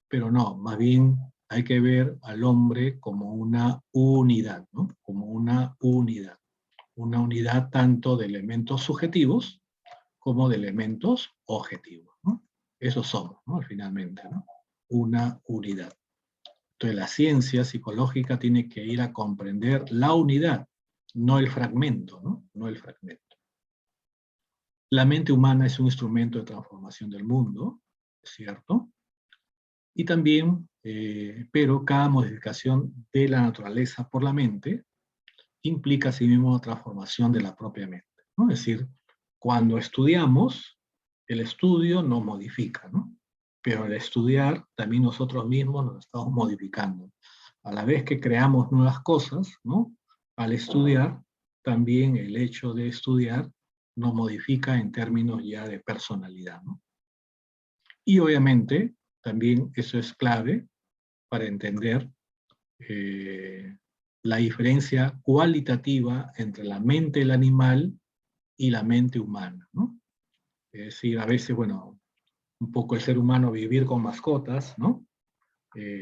pero no, más bien hay que ver al hombre como una unidad, ¿no? Como una unidad tanto de elementos subjetivos como de elementos objetivos, ¿no? Eso somos, ¿no? Finalmente, ¿no? Una unidad. Entonces la ciencia psicológica tiene que ir a comprender la unidad, no el fragmento, ¿no? No el fragmento. La mente humana es un instrumento de transformación del mundo, ¿cierto? Y también, pero cada modificación de la naturaleza por la mente implica asimismo transformación de la propia mente, ¿no? Es decir, cuando estudiamos, el estudio nos modifica, ¿no? Pero al estudiar, también nosotros mismos nos estamos modificando. A la vez que creamos nuevas cosas, ¿no? Al estudiar, también el hecho de estudiar nos modifica en términos ya de personalidad, ¿no? Y obviamente, también eso es clave para entender la diferencia cualitativa entre la mente del animal y la mente humana, ¿no? Es decir, a veces, bueno, un poco el ser humano vivir con mascotas, ¿no?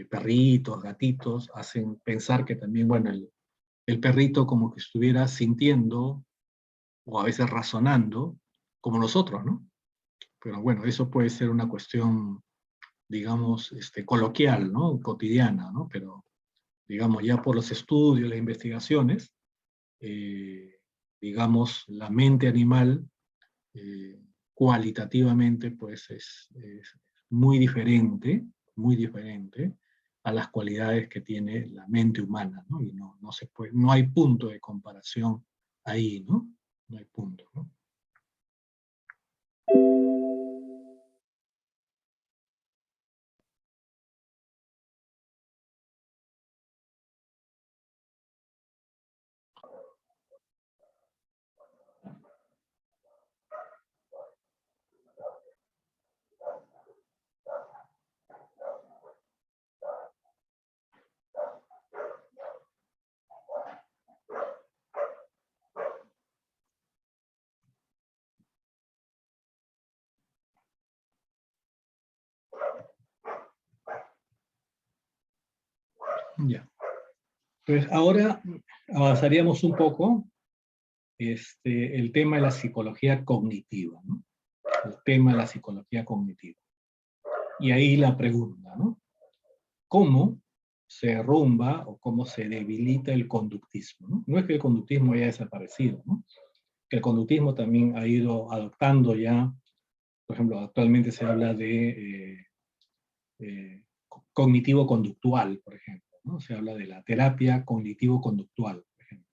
Perritos, gatitos, hacen pensar que también, bueno, el perrito como que estuviera sintiendo o a veces razonando como nosotros, ¿no? Pero bueno, eso puede ser una cuestión, digamos, coloquial, ¿no? Cotidiana, ¿no? Pero, digamos, ya por los estudios, las investigaciones, digamos, la mente animal cualitativamente pues es muy diferente a las cualidades que tiene la mente humana, ¿no? Y no se puede, no hay punto de comparación ahí, ¿no? No hay punto, ¿no? Ya. Pues ahora avanzaríamos un poco el tema de la psicología cognitiva, ¿no? El tema de la psicología cognitiva. Y ahí la pregunta, ¿no? ¿Cómo se derrumba o cómo se debilita el conductismo, ¿no? No es que el conductismo haya desaparecido, ¿no? Que el conductismo también ha ido adoptando ya, por ejemplo, actualmente se habla de cognitivo-conductual, por ejemplo, ¿no? Se habla de la terapia cognitivo-conductual, por ejemplo,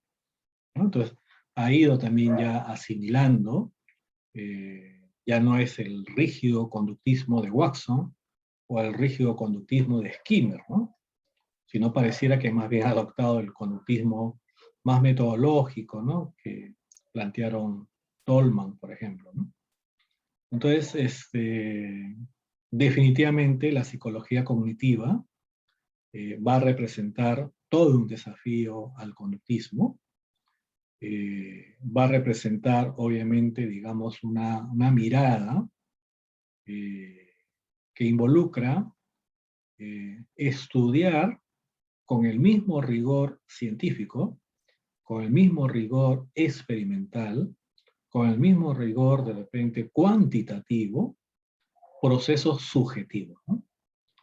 ¿no? Entonces, ha ido también ya asimilando, ya no es el rígido conductismo de Watson o el rígido conductismo de Skinner, ¿no? Sino pareciera que más bien ha adoptado el conductismo más metodológico, ¿no? Que plantearon Tolman, por ejemplo, ¿no? Entonces, definitivamente la psicología cognitiva va a representar todo un desafío al conductismo, va a representar, obviamente, digamos, una mirada que involucra estudiar con el mismo rigor científico, con el mismo rigor experimental, con el mismo rigor de repente cuantitativo, procesos subjetivos, ¿no?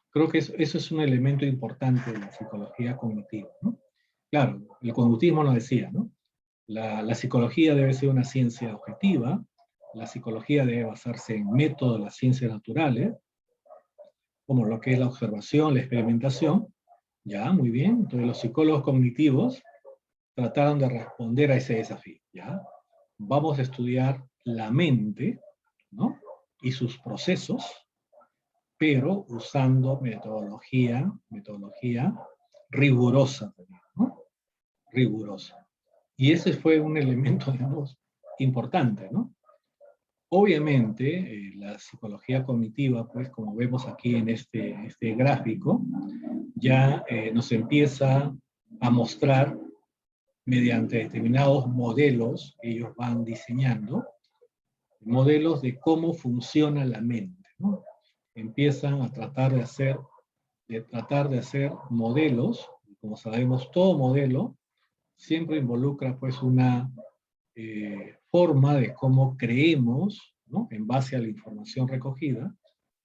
Creo que eso es un elemento importante de la psicología cognitiva, ¿no? Claro, el conductismo nos decía, ¿no? La psicología debe ser una ciencia objetiva, la psicología debe basarse en métodos de las ciencias naturales, como lo que es la observación, la experimentación. Ya, muy bien. Entonces los psicólogos cognitivos trataron de responder a ese desafío, ¿ya? Vamos a estudiar la mente, ¿no? Y sus procesos, pero usando metodología rigurosa, ¿no? Rigurosa. Y ese fue un elemento, digamos, importante, ¿no? Obviamente, la psicología cognitiva, pues como vemos aquí en este gráfico, ya nos empieza a mostrar mediante determinados modelos que ellos van diseñando, modelos de cómo funciona la mente, ¿no? Empiezan a tratar de hacer modelos, como sabemos, todo modelo siempre involucra pues una forma de cómo creemos, ¿no? En base a la información recogida,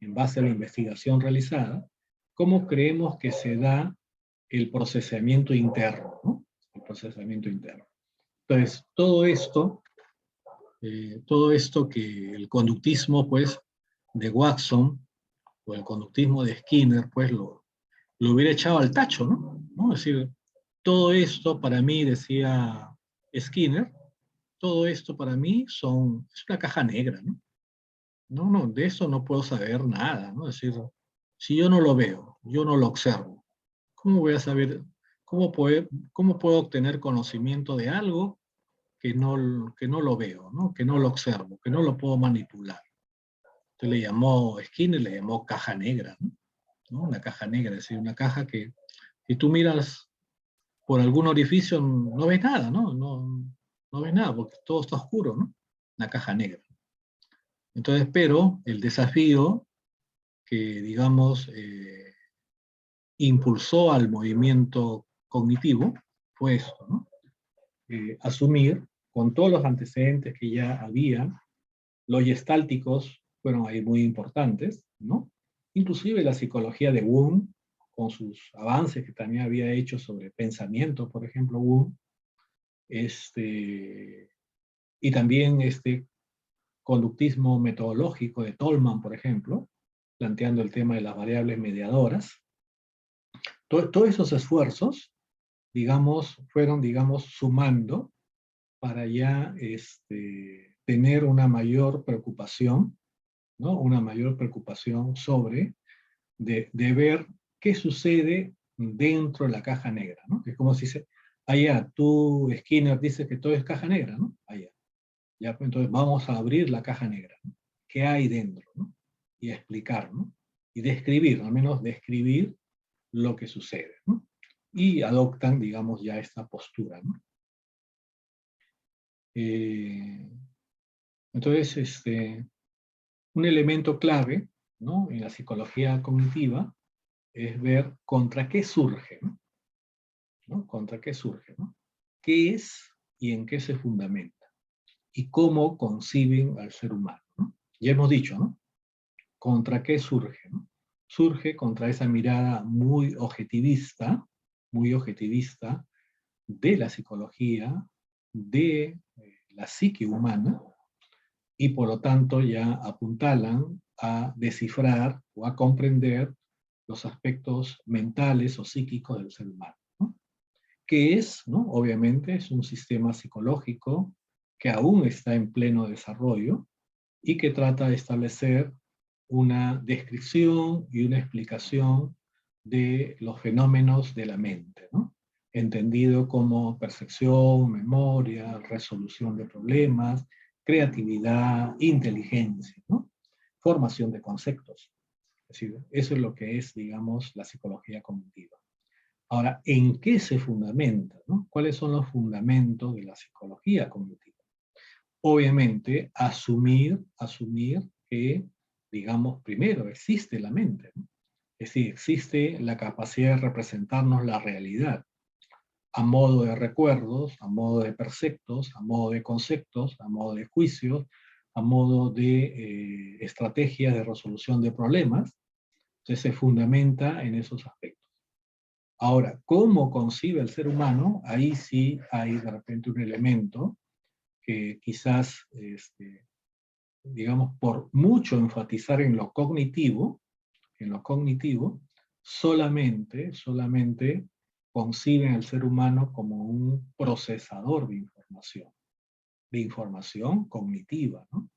en base a la investigación realizada, cómo creemos que se da el procesamiento interno, ¿no? El procesamiento interno. Entonces, todo esto que el conductismo, pues, de Watson, o el conductismo de Skinner, pues, lo hubiera echado al tacho, ¿no? Es decir, todo esto para mí, decía Skinner, todo esto para mí es una caja negra, ¿no? No, de eso no puedo saber nada, ¿no? Es decir, si yo no lo veo, yo no lo observo, ¿cómo voy a saber, cómo puedo obtener conocimiento de algo que no lo veo, ¿no? Que no lo observo, que no lo puedo manipular? Entonces Skinner le llamó caja negra, ¿no? Una caja negra, es decir, una caja que si tú miras por algún orificio no ves nada, ¿no? No ves nada porque todo está oscuro, ¿no? Una caja negra. Entonces, pero el desafío que, digamos, impulsó al movimiento cognitivo fue esto, ¿no? Asumir, con todos los antecedentes que ya había, los gestálticos fueron ahí muy importantes, ¿no? Inclusive la psicología de Wundt, con sus avances que también había hecho sobre pensamiento, por ejemplo, Wundt, y también conductismo metodológico de Tolman, por ejemplo, planteando el tema de las variables mediadoras. Todos esos esfuerzos, digamos, fueron, digamos, sumando para ya tener una mayor preocupación, ¿no? Una mayor preocupación sobre de ver qué sucede dentro de la caja negra, ¿no? Es como si allá, tú, Skinner, dices que todo es caja negra, ¿no? Allá. Ya, pues, entonces vamos a abrir la caja negra, ¿no? ¿Qué hay dentro, ¿no? Y a explicar, ¿no? Y describir, al menos describir lo que sucede, ¿no? Y adoptan, digamos, ya esta postura, ¿no? Entonces, un elemento clave, ¿no? En la psicología cognitiva es ver contra qué surge, ¿no? Contra qué surge, ¿no? ¿Qué es y en qué se fundamenta? Y cómo conciben al ser humano, ¿no? Ya hemos dicho, ¿no? ¿Contra qué surge, ¿no? Surge contra esa mirada muy objetivista de la psicología, de la psique humana, y por lo tanto ya apuntalan a descifrar o a comprender los aspectos mentales o psíquicos del ser humano, ¿no? Que es, ¿no? Obviamente, es un sistema psicológico que aún está en pleno desarrollo y que trata de establecer una descripción y una explicación de los fenómenos de la mente, ¿no? Entendido como percepción, memoria, resolución de problemas, creatividad, inteligencia, ¿no? Formación de conceptos. Es decir, eso es lo que es, digamos, la psicología cognitiva. Ahora, ¿en qué se fundamenta, ¿no? ¿Cuáles son los fundamentos de la psicología cognitiva? Obviamente, asumir que, digamos, primero existe la mente, ¿no? Es decir, existe la capacidad de representarnos la realidad a modo de recuerdos, a modo de perceptos, a modo de conceptos, a modo de juicios, a modo de estrategias de resolución de problemas. Entonces se fundamenta en esos aspectos. Ahora, ¿cómo concibe el ser humano? Ahí sí hay de repente un elemento que quizás, digamos, por mucho enfatizar en lo cognitivo, solamente conciben al ser humano como un procesador de información cognitiva, ¿no?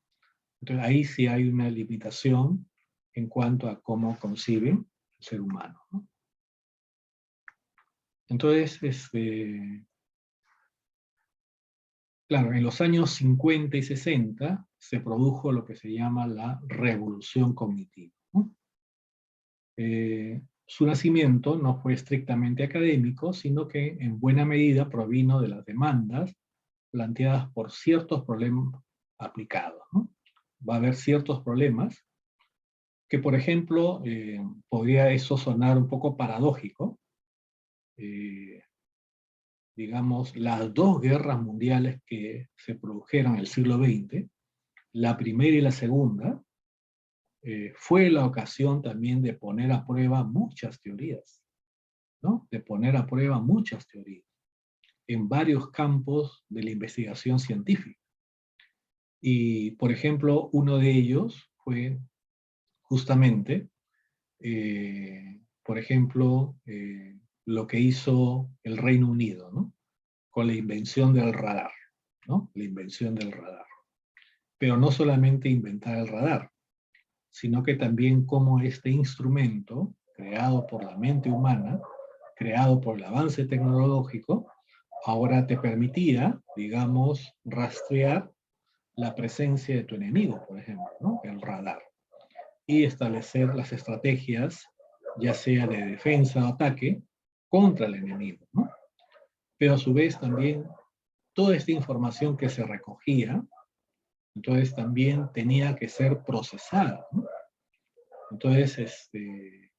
Entonces ahí sí hay una limitación en cuanto a cómo conciben el ser humano, ¿no? Entonces, claro, en los años 50 y 60 se produjo lo que se llama la revolución cognitiva, ¿no? Su nacimiento no fue estrictamente académico, sino que en buena medida provino de las demandas planteadas por ciertos problemas aplicados, ¿no? Va a haber ciertos problemas que, por ejemplo, podría eso sonar un poco paradójico. Digamos, las dos guerras mundiales que se produjeron en el siglo XX, la primera y la segunda, fue la ocasión también de poner a prueba muchas teorías, ¿no? De poner a prueba muchas teorías en varios campos de la investigación científica. Y, por ejemplo, uno de ellos fue justamente, por ejemplo, lo que hizo el Reino Unido, ¿no? Con la invención del radar, ¿no? La invención del radar. Pero no solamente inventar el radar, sino que también cómo este instrumento, creado por la mente humana, creado por el avance tecnológico, ahora te permitía, digamos, rastrear la presencia de tu enemigo, por ejemplo, ¿no? El radar. Y establecer las estrategias, ya sea de defensa o ataque, contra el enemigo, ¿no? Pero a su vez también toda esta información que se recogía, entonces también tenía que ser procesada, ¿no? Entonces,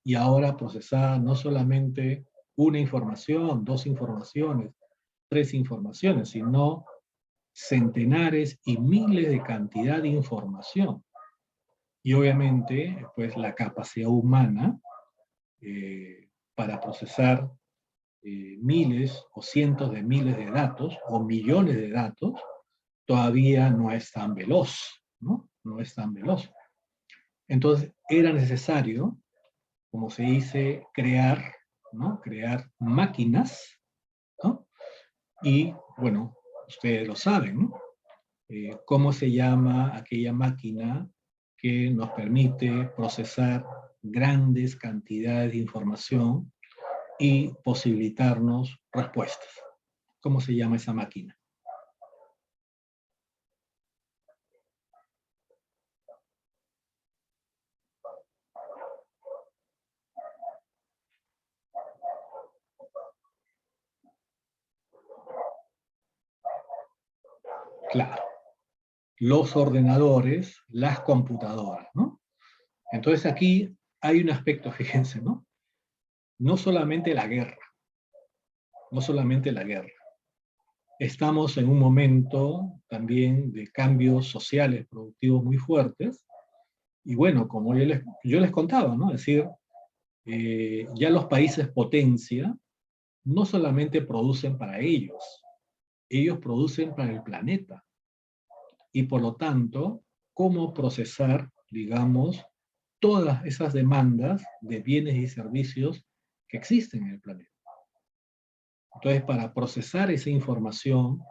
y ahora procesada no solamente una información, dos informaciones, tres informaciones, sino centenares y miles de cantidad de información. Y obviamente, pues la capacidad humana para procesar miles o cientos de miles de datos o millones de datos todavía no es tan veloz, ¿no? No es tan veloz. Entonces era necesario, como se dice, crear, ¿no? Crear máquinas, ¿no? Y bueno, ustedes lo saben, ¿no? ¿Cómo se llama aquella máquina que nos permite procesar grandes cantidades de información y posibilitarnos respuestas? ¿Cómo se llama esa máquina? Claro, los ordenadores, las computadoras, ¿no? Entonces aquí hay un aspecto, fíjense, ¿no? No solamente la guerra, no solamente la guerra. Estamos en un momento también de cambios sociales productivos muy fuertes, y bueno, como yo les contaba, ¿no? Es decir, ya los países potencia no solamente producen para ellos producen para el planeta. Y por lo tanto, cómo procesar, digamos, todas esas demandas de bienes y servicios que existen en el planeta. Entonces, para procesar esa información,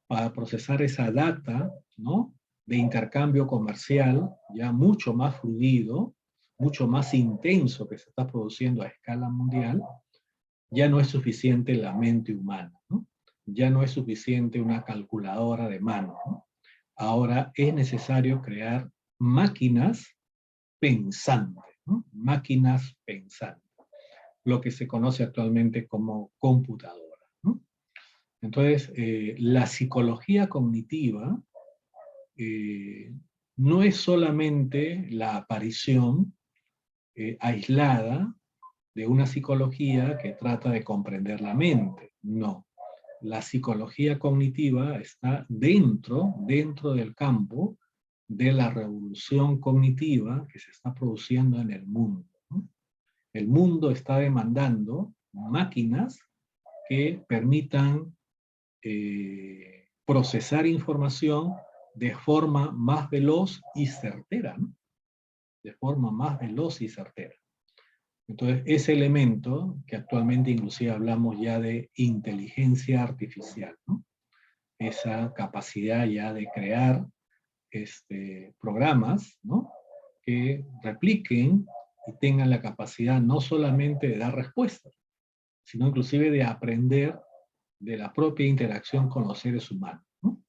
para procesar esa data, ¿no? De intercambio comercial, ya mucho más fluido, mucho más intenso que se está produciendo a escala mundial, ya no es suficiente la mente humana, ¿no? Ya no es suficiente una calculadora de mano, ¿no? Ahora es necesario crear máquinas pensantes, ¿no? Máquinas pensantes, lo que se conoce actualmente como computadoras, ¿no? Entonces, la psicología cognitiva no es solamente la aparición aislada de una psicología que trata de comprender la mente, no. La psicología cognitiva está dentro del campo de la revolución cognitiva que se está produciendo en el mundo, ¿no? El mundo está demandando máquinas que permitan procesar información de forma más veloz y certera, ¿no? De forma más veloz y certera. Entonces, ese elemento, que actualmente inclusive hablamos ya de inteligencia artificial, ¿no? Esa capacidad ya de crear programas, ¿no? Que repliquen y tengan la capacidad no solamente de dar respuestas, sino inclusive de aprender de la propia interacción con los seres humanos, ¿no?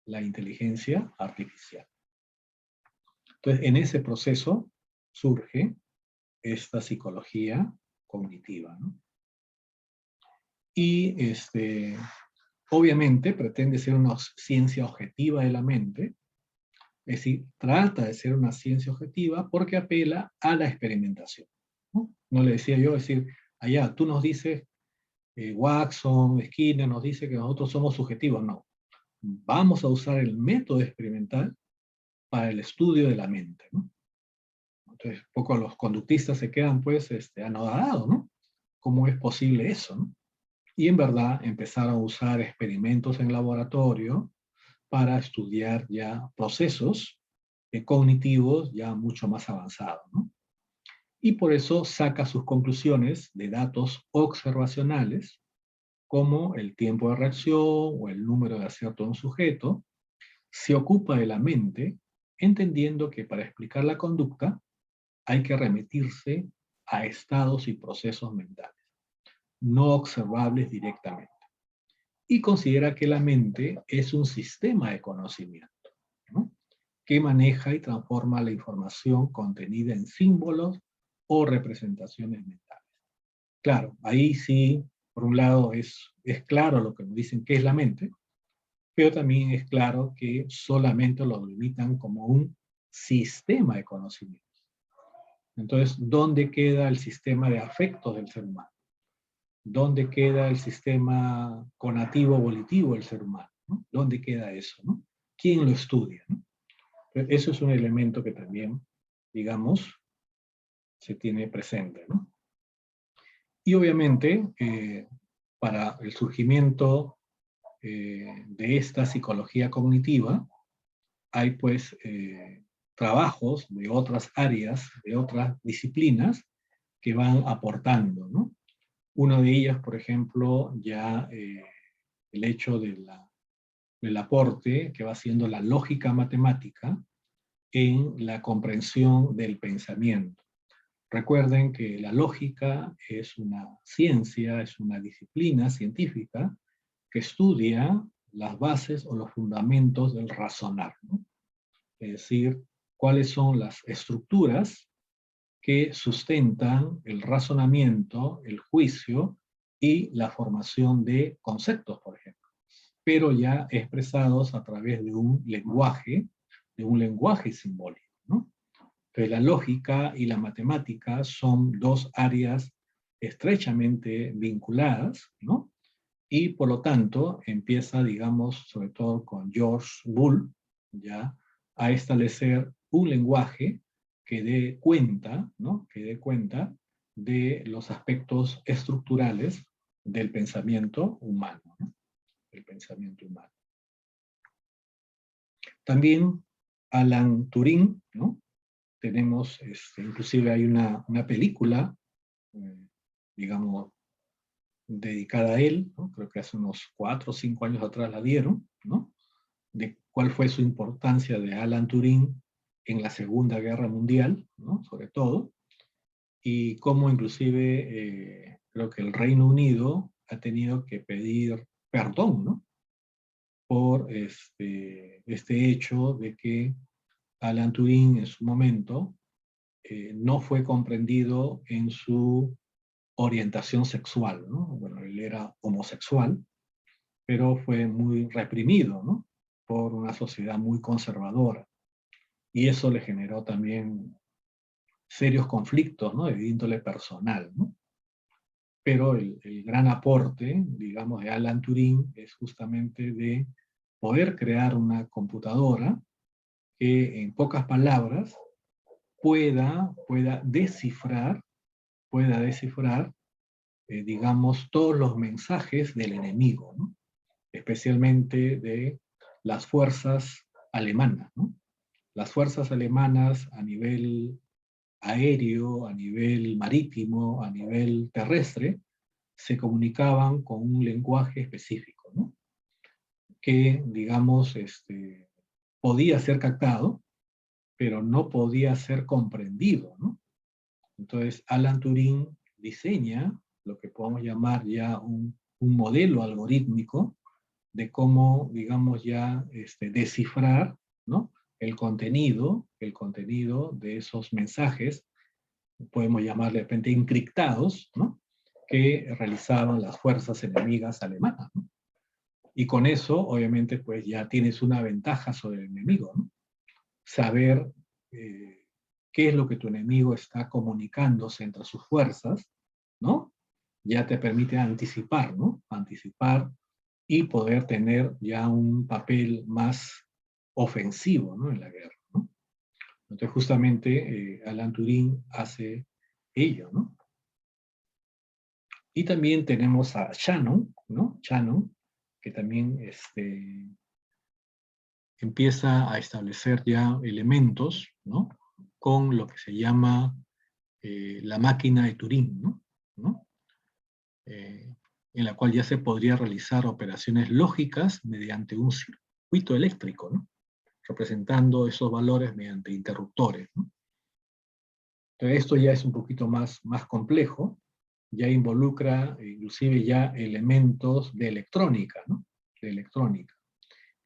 La inteligencia artificial. Entonces, en ese proceso surge esta psicología cognitiva, ¿no? Y obviamente pretende ser una ciencia objetiva de la mente, es decir, trata de ser una ciencia objetiva porque apela a la experimentación, ¿no? No le decía yo, es decir, allá tú nos dices, Watson, Skinner nos dice que nosotros somos subjetivos, no. Vamos a usar el método experimental para el estudio de la mente, ¿no? Entonces, un poco los conductistas se quedan pues anodadados, ¿no? ¿Cómo es posible eso, no? Y en verdad empezaron a usar experimentos en laboratorio para estudiar ya procesos cognitivos ya mucho más avanzados, ¿no? Y por eso saca sus conclusiones de datos observacionales, como el tiempo de reacción o el número de acierto de un sujeto, se ocupa de la mente, entendiendo que para explicar la conducta hay que remitirse a estados y procesos mentales, no observables directamente. Y considera que la mente es un sistema de conocimiento, ¿no? Que maneja y transforma la información contenida en símbolos o representaciones mentales. Claro, ahí sí, por un lado es claro lo que nos dicen que es la mente, pero también es claro que solamente lo delimitan como un sistema de conocimiento. Entonces, ¿dónde queda el sistema de afectos del ser humano? ¿Dónde queda el sistema conativo-volitivo del ser humano, ¿no? ¿Dónde queda eso, no? ¿Quién lo estudia, no? Eso es un elemento que también, digamos, se tiene presente, ¿no? Y obviamente, para el surgimiento de esta psicología cognitiva, hay pues trabajos de otras áreas, de otras disciplinas, que van aportando, ¿no? Una de ellas, por ejemplo, ya el hecho del aporte que va haciendo la lógica matemática en la comprensión del pensamiento. Recuerden que la lógica es una ciencia, es una disciplina científica que estudia las bases o los fundamentos del razonar, ¿no? Es decir, cuáles son las estructuras que sustentan el razonamiento, el juicio y la formación de conceptos, por ejemplo, pero ya expresados a través de un lenguaje simbólico, ¿no? Entonces, la lógica y la matemática son dos áreas estrechamente vinculadas, ¿no? Y por lo tanto empieza, digamos, sobre todo con George Boole, ya, a establecer un lenguaje que dé cuenta, ¿no? Que dé cuenta de los aspectos estructurales del pensamiento humano, ¿no? El pensamiento humano. También Alan Turing, ¿no? Tenemos, inclusive hay una película, digamos, dedicada a él, ¿no? Creo que hace unos 4 o 5 años atrás la dieron, ¿no? De cuál fue su importancia de Alan Turing en la Segunda Guerra Mundial, ¿no? Sobre todo, y cómo inclusive creo que el Reino Unido ha tenido que pedir perdón, ¿no? Por este hecho de que Alan Turing en su momento no fue comprendido en su orientación sexual, ¿no? Bueno, él era homosexual, pero fue muy reprimido, ¿no? Por una sociedad muy conservadora. Y eso le generó también serios conflictos, ¿no? De índole personal, ¿no? Pero el gran aporte, digamos, de Alan Turing es justamente de poder crear una computadora que en pocas palabras pueda descifrar, digamos, todos los mensajes del enemigo, ¿no? Especialmente de las fuerzas alemanas, ¿no? Las fuerzas alemanas a nivel aéreo, a nivel marítimo, a nivel terrestre, se comunicaban con un lenguaje específico, ¿no? Que, digamos, podía ser captado, pero no podía ser comprendido, ¿no? Entonces, Alan Turing diseña lo que podemos llamar ya un modelo algorítmico de cómo, digamos, ya descifrar, ¿no? el contenido de esos mensajes, podemos llamarle de repente encriptados, ¿no? que realizaban las fuerzas enemigas alemanas, ¿no? Y con eso, obviamente, pues ya tienes una ventaja sobre el enemigo, ¿no? Saber qué es lo que tu enemigo está comunicándose entre sus fuerzas, ¿no? Ya te permite anticipar, ¿no? Anticipar y poder tener ya un papel más ofensivo, ¿no? En la guerra, ¿no? Entonces, justamente, Alan Turing hace ello, ¿no? Y también tenemos a Shannon, ¿no? Shannon, que también empieza a establecer ya elementos, ¿no? Con lo que se llama la máquina de Turing, ¿no? ¿No? En la cual ya se podría realizar operaciones lógicas mediante un circuito eléctrico, ¿no? Representando esos valores mediante interruptores, ¿no? Entonces esto ya es un poquito más complejo, ya involucra inclusive ya elementos de electrónica, ¿no? De electrónica.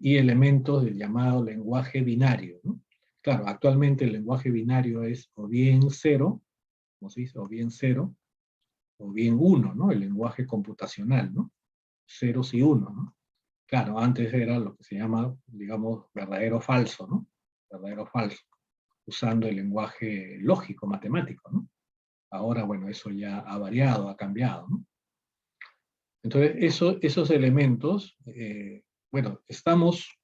Y elementos del llamado lenguaje binario, ¿no? Claro, actualmente el lenguaje binario es o bien 0, como se dice, o bien 0, o bien 1, ¿no? El lenguaje computacional, ¿no? Ceros y 1, ¿no? Claro, antes era lo que se llama, digamos, verdadero falso, ¿no? Verdadero falso, usando el lenguaje lógico, matemático, ¿no? Ahora, bueno, eso ya ha variado, ha cambiado, ¿no? Entonces, esos elementos, bueno, estamos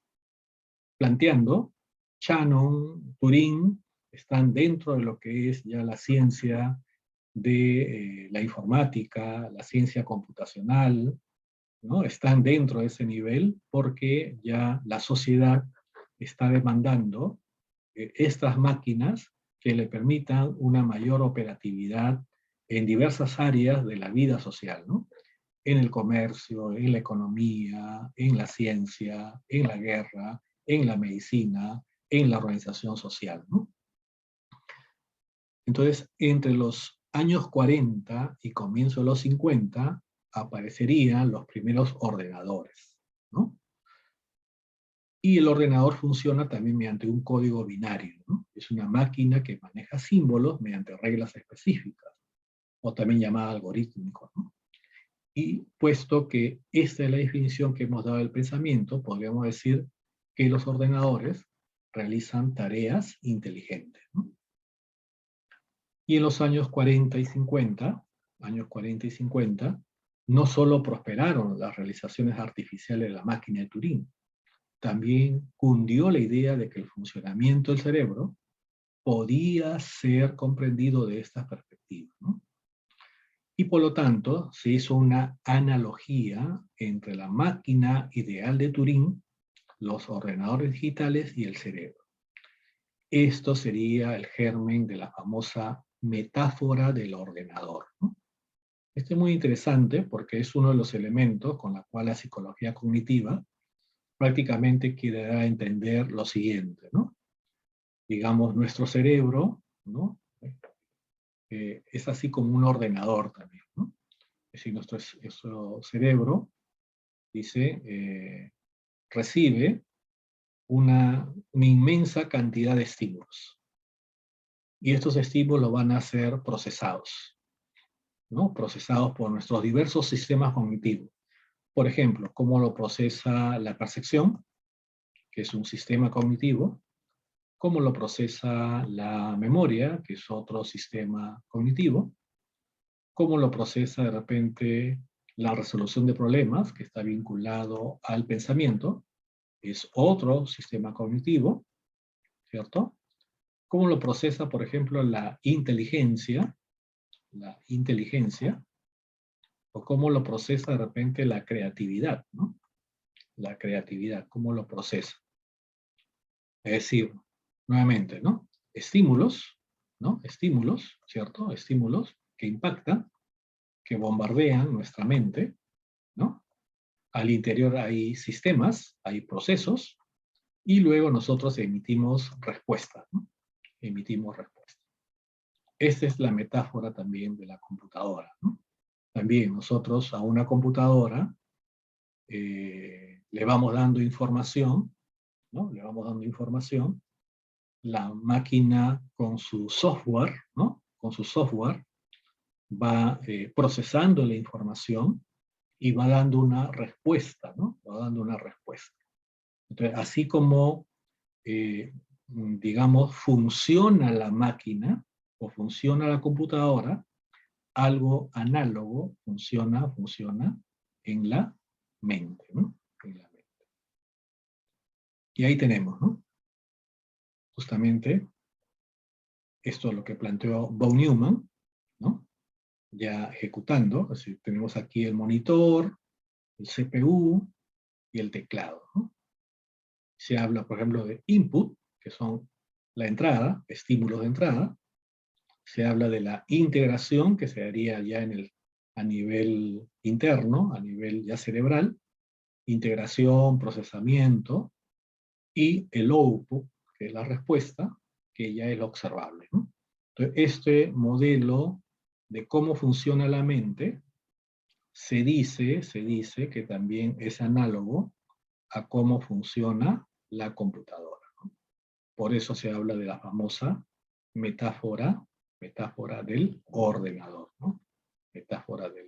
planteando, Shannon, Turing, están dentro de lo que es ya la ciencia de la informática, la ciencia computacional, ¿no? Están dentro de ese nivel porque ya la sociedad está demandando estas máquinas que le permitan una mayor operatividad en diversas áreas de la vida social, ¿no? En el comercio, en la economía, en la ciencia, en la guerra, en la medicina, en la organización social, ¿no? Entonces, entre los años 40 y comienzo de los 50, aparecerían los primeros ordenadores, ¿no? Y el ordenador funciona también mediante un código binario, ¿no? Es una máquina que maneja símbolos mediante reglas específicas, o también llamada algorítmico, ¿no? Y puesto que esta es la definición que hemos dado del pensamiento, podríamos decir que los ordenadores realizan tareas inteligentes, ¿no? Y en los años 40 y 50, no solo prosperaron las realizaciones artificiales de la máquina de Turing, también cundió la idea de que el funcionamiento del cerebro podía ser comprendido de esta perspectiva, ¿no? Y por lo tanto, se hizo una analogía entre la máquina ideal de Turing, los ordenadores digitales y el cerebro. Esto sería el germen de la famosa metáfora del ordenador, ¿no? Esto es muy interesante porque es uno de los elementos con la cual la psicología cognitiva prácticamente quiere dar a entender lo siguiente, ¿no? Digamos, nuestro cerebro, ¿no? Es así como un ordenador también, ¿no? Es decir, nuestro cerebro, dice, recibe una inmensa cantidad de estímulos. Y estos estímulos van a ser procesados, ¿no? Procesados por nuestros diversos sistemas cognitivos. Por ejemplo, cómo lo procesa la percepción, que es un sistema cognitivo, cómo lo procesa la memoria, que es otro sistema cognitivo, cómo lo procesa de repente la resolución de problemas, que está vinculado al pensamiento, es otro sistema cognitivo, ¿cierto? ¿Cómo lo procesa, por ejemplo, la inteligencia, o cómo lo procesa de repente la creatividad, ¿no? La creatividad, ¿cómo lo procesa? Es decir, nuevamente, ¿no? Estímulos, ¿no? Estímulos, ¿cierto? Estímulos que impactan, que bombardean nuestra mente, ¿no? Al interior hay sistemas, hay procesos, y luego nosotros emitimos respuestas, ¿no? Emitimos respuestas. Esta es la metáfora también de la computadora, ¿no? También nosotros a una computadora le vamos dando información, ¿no? Le vamos dando información, la máquina con su software, ¿no? Con su software va procesando la información y va dando una respuesta, ¿no? Va dando una respuesta. Entonces, así como, digamos, funciona la máquina o funciona la computadora, algo análogo funciona en la mente, ¿no? En la mente. Y ahí tenemos, ¿no? Justamente, esto es lo que planteó Von Neumann, ¿no? Ya ejecutando, así tenemos aquí el monitor, el CPU y el teclado, ¿no? Se habla, por ejemplo, de input, que son la entrada, estímulos de entrada. Se habla de la integración, que se haría ya a nivel interno, a nivel ya cerebral, integración, procesamiento, y el output, que es la respuesta, que ya es lo observable, ¿no? Entonces, este modelo de cómo funciona la mente se dice que también es análogo a cómo funciona la computadora, ¿no? Por eso se habla de la famosa metáfora del ordenador, ¿no? Metáfora del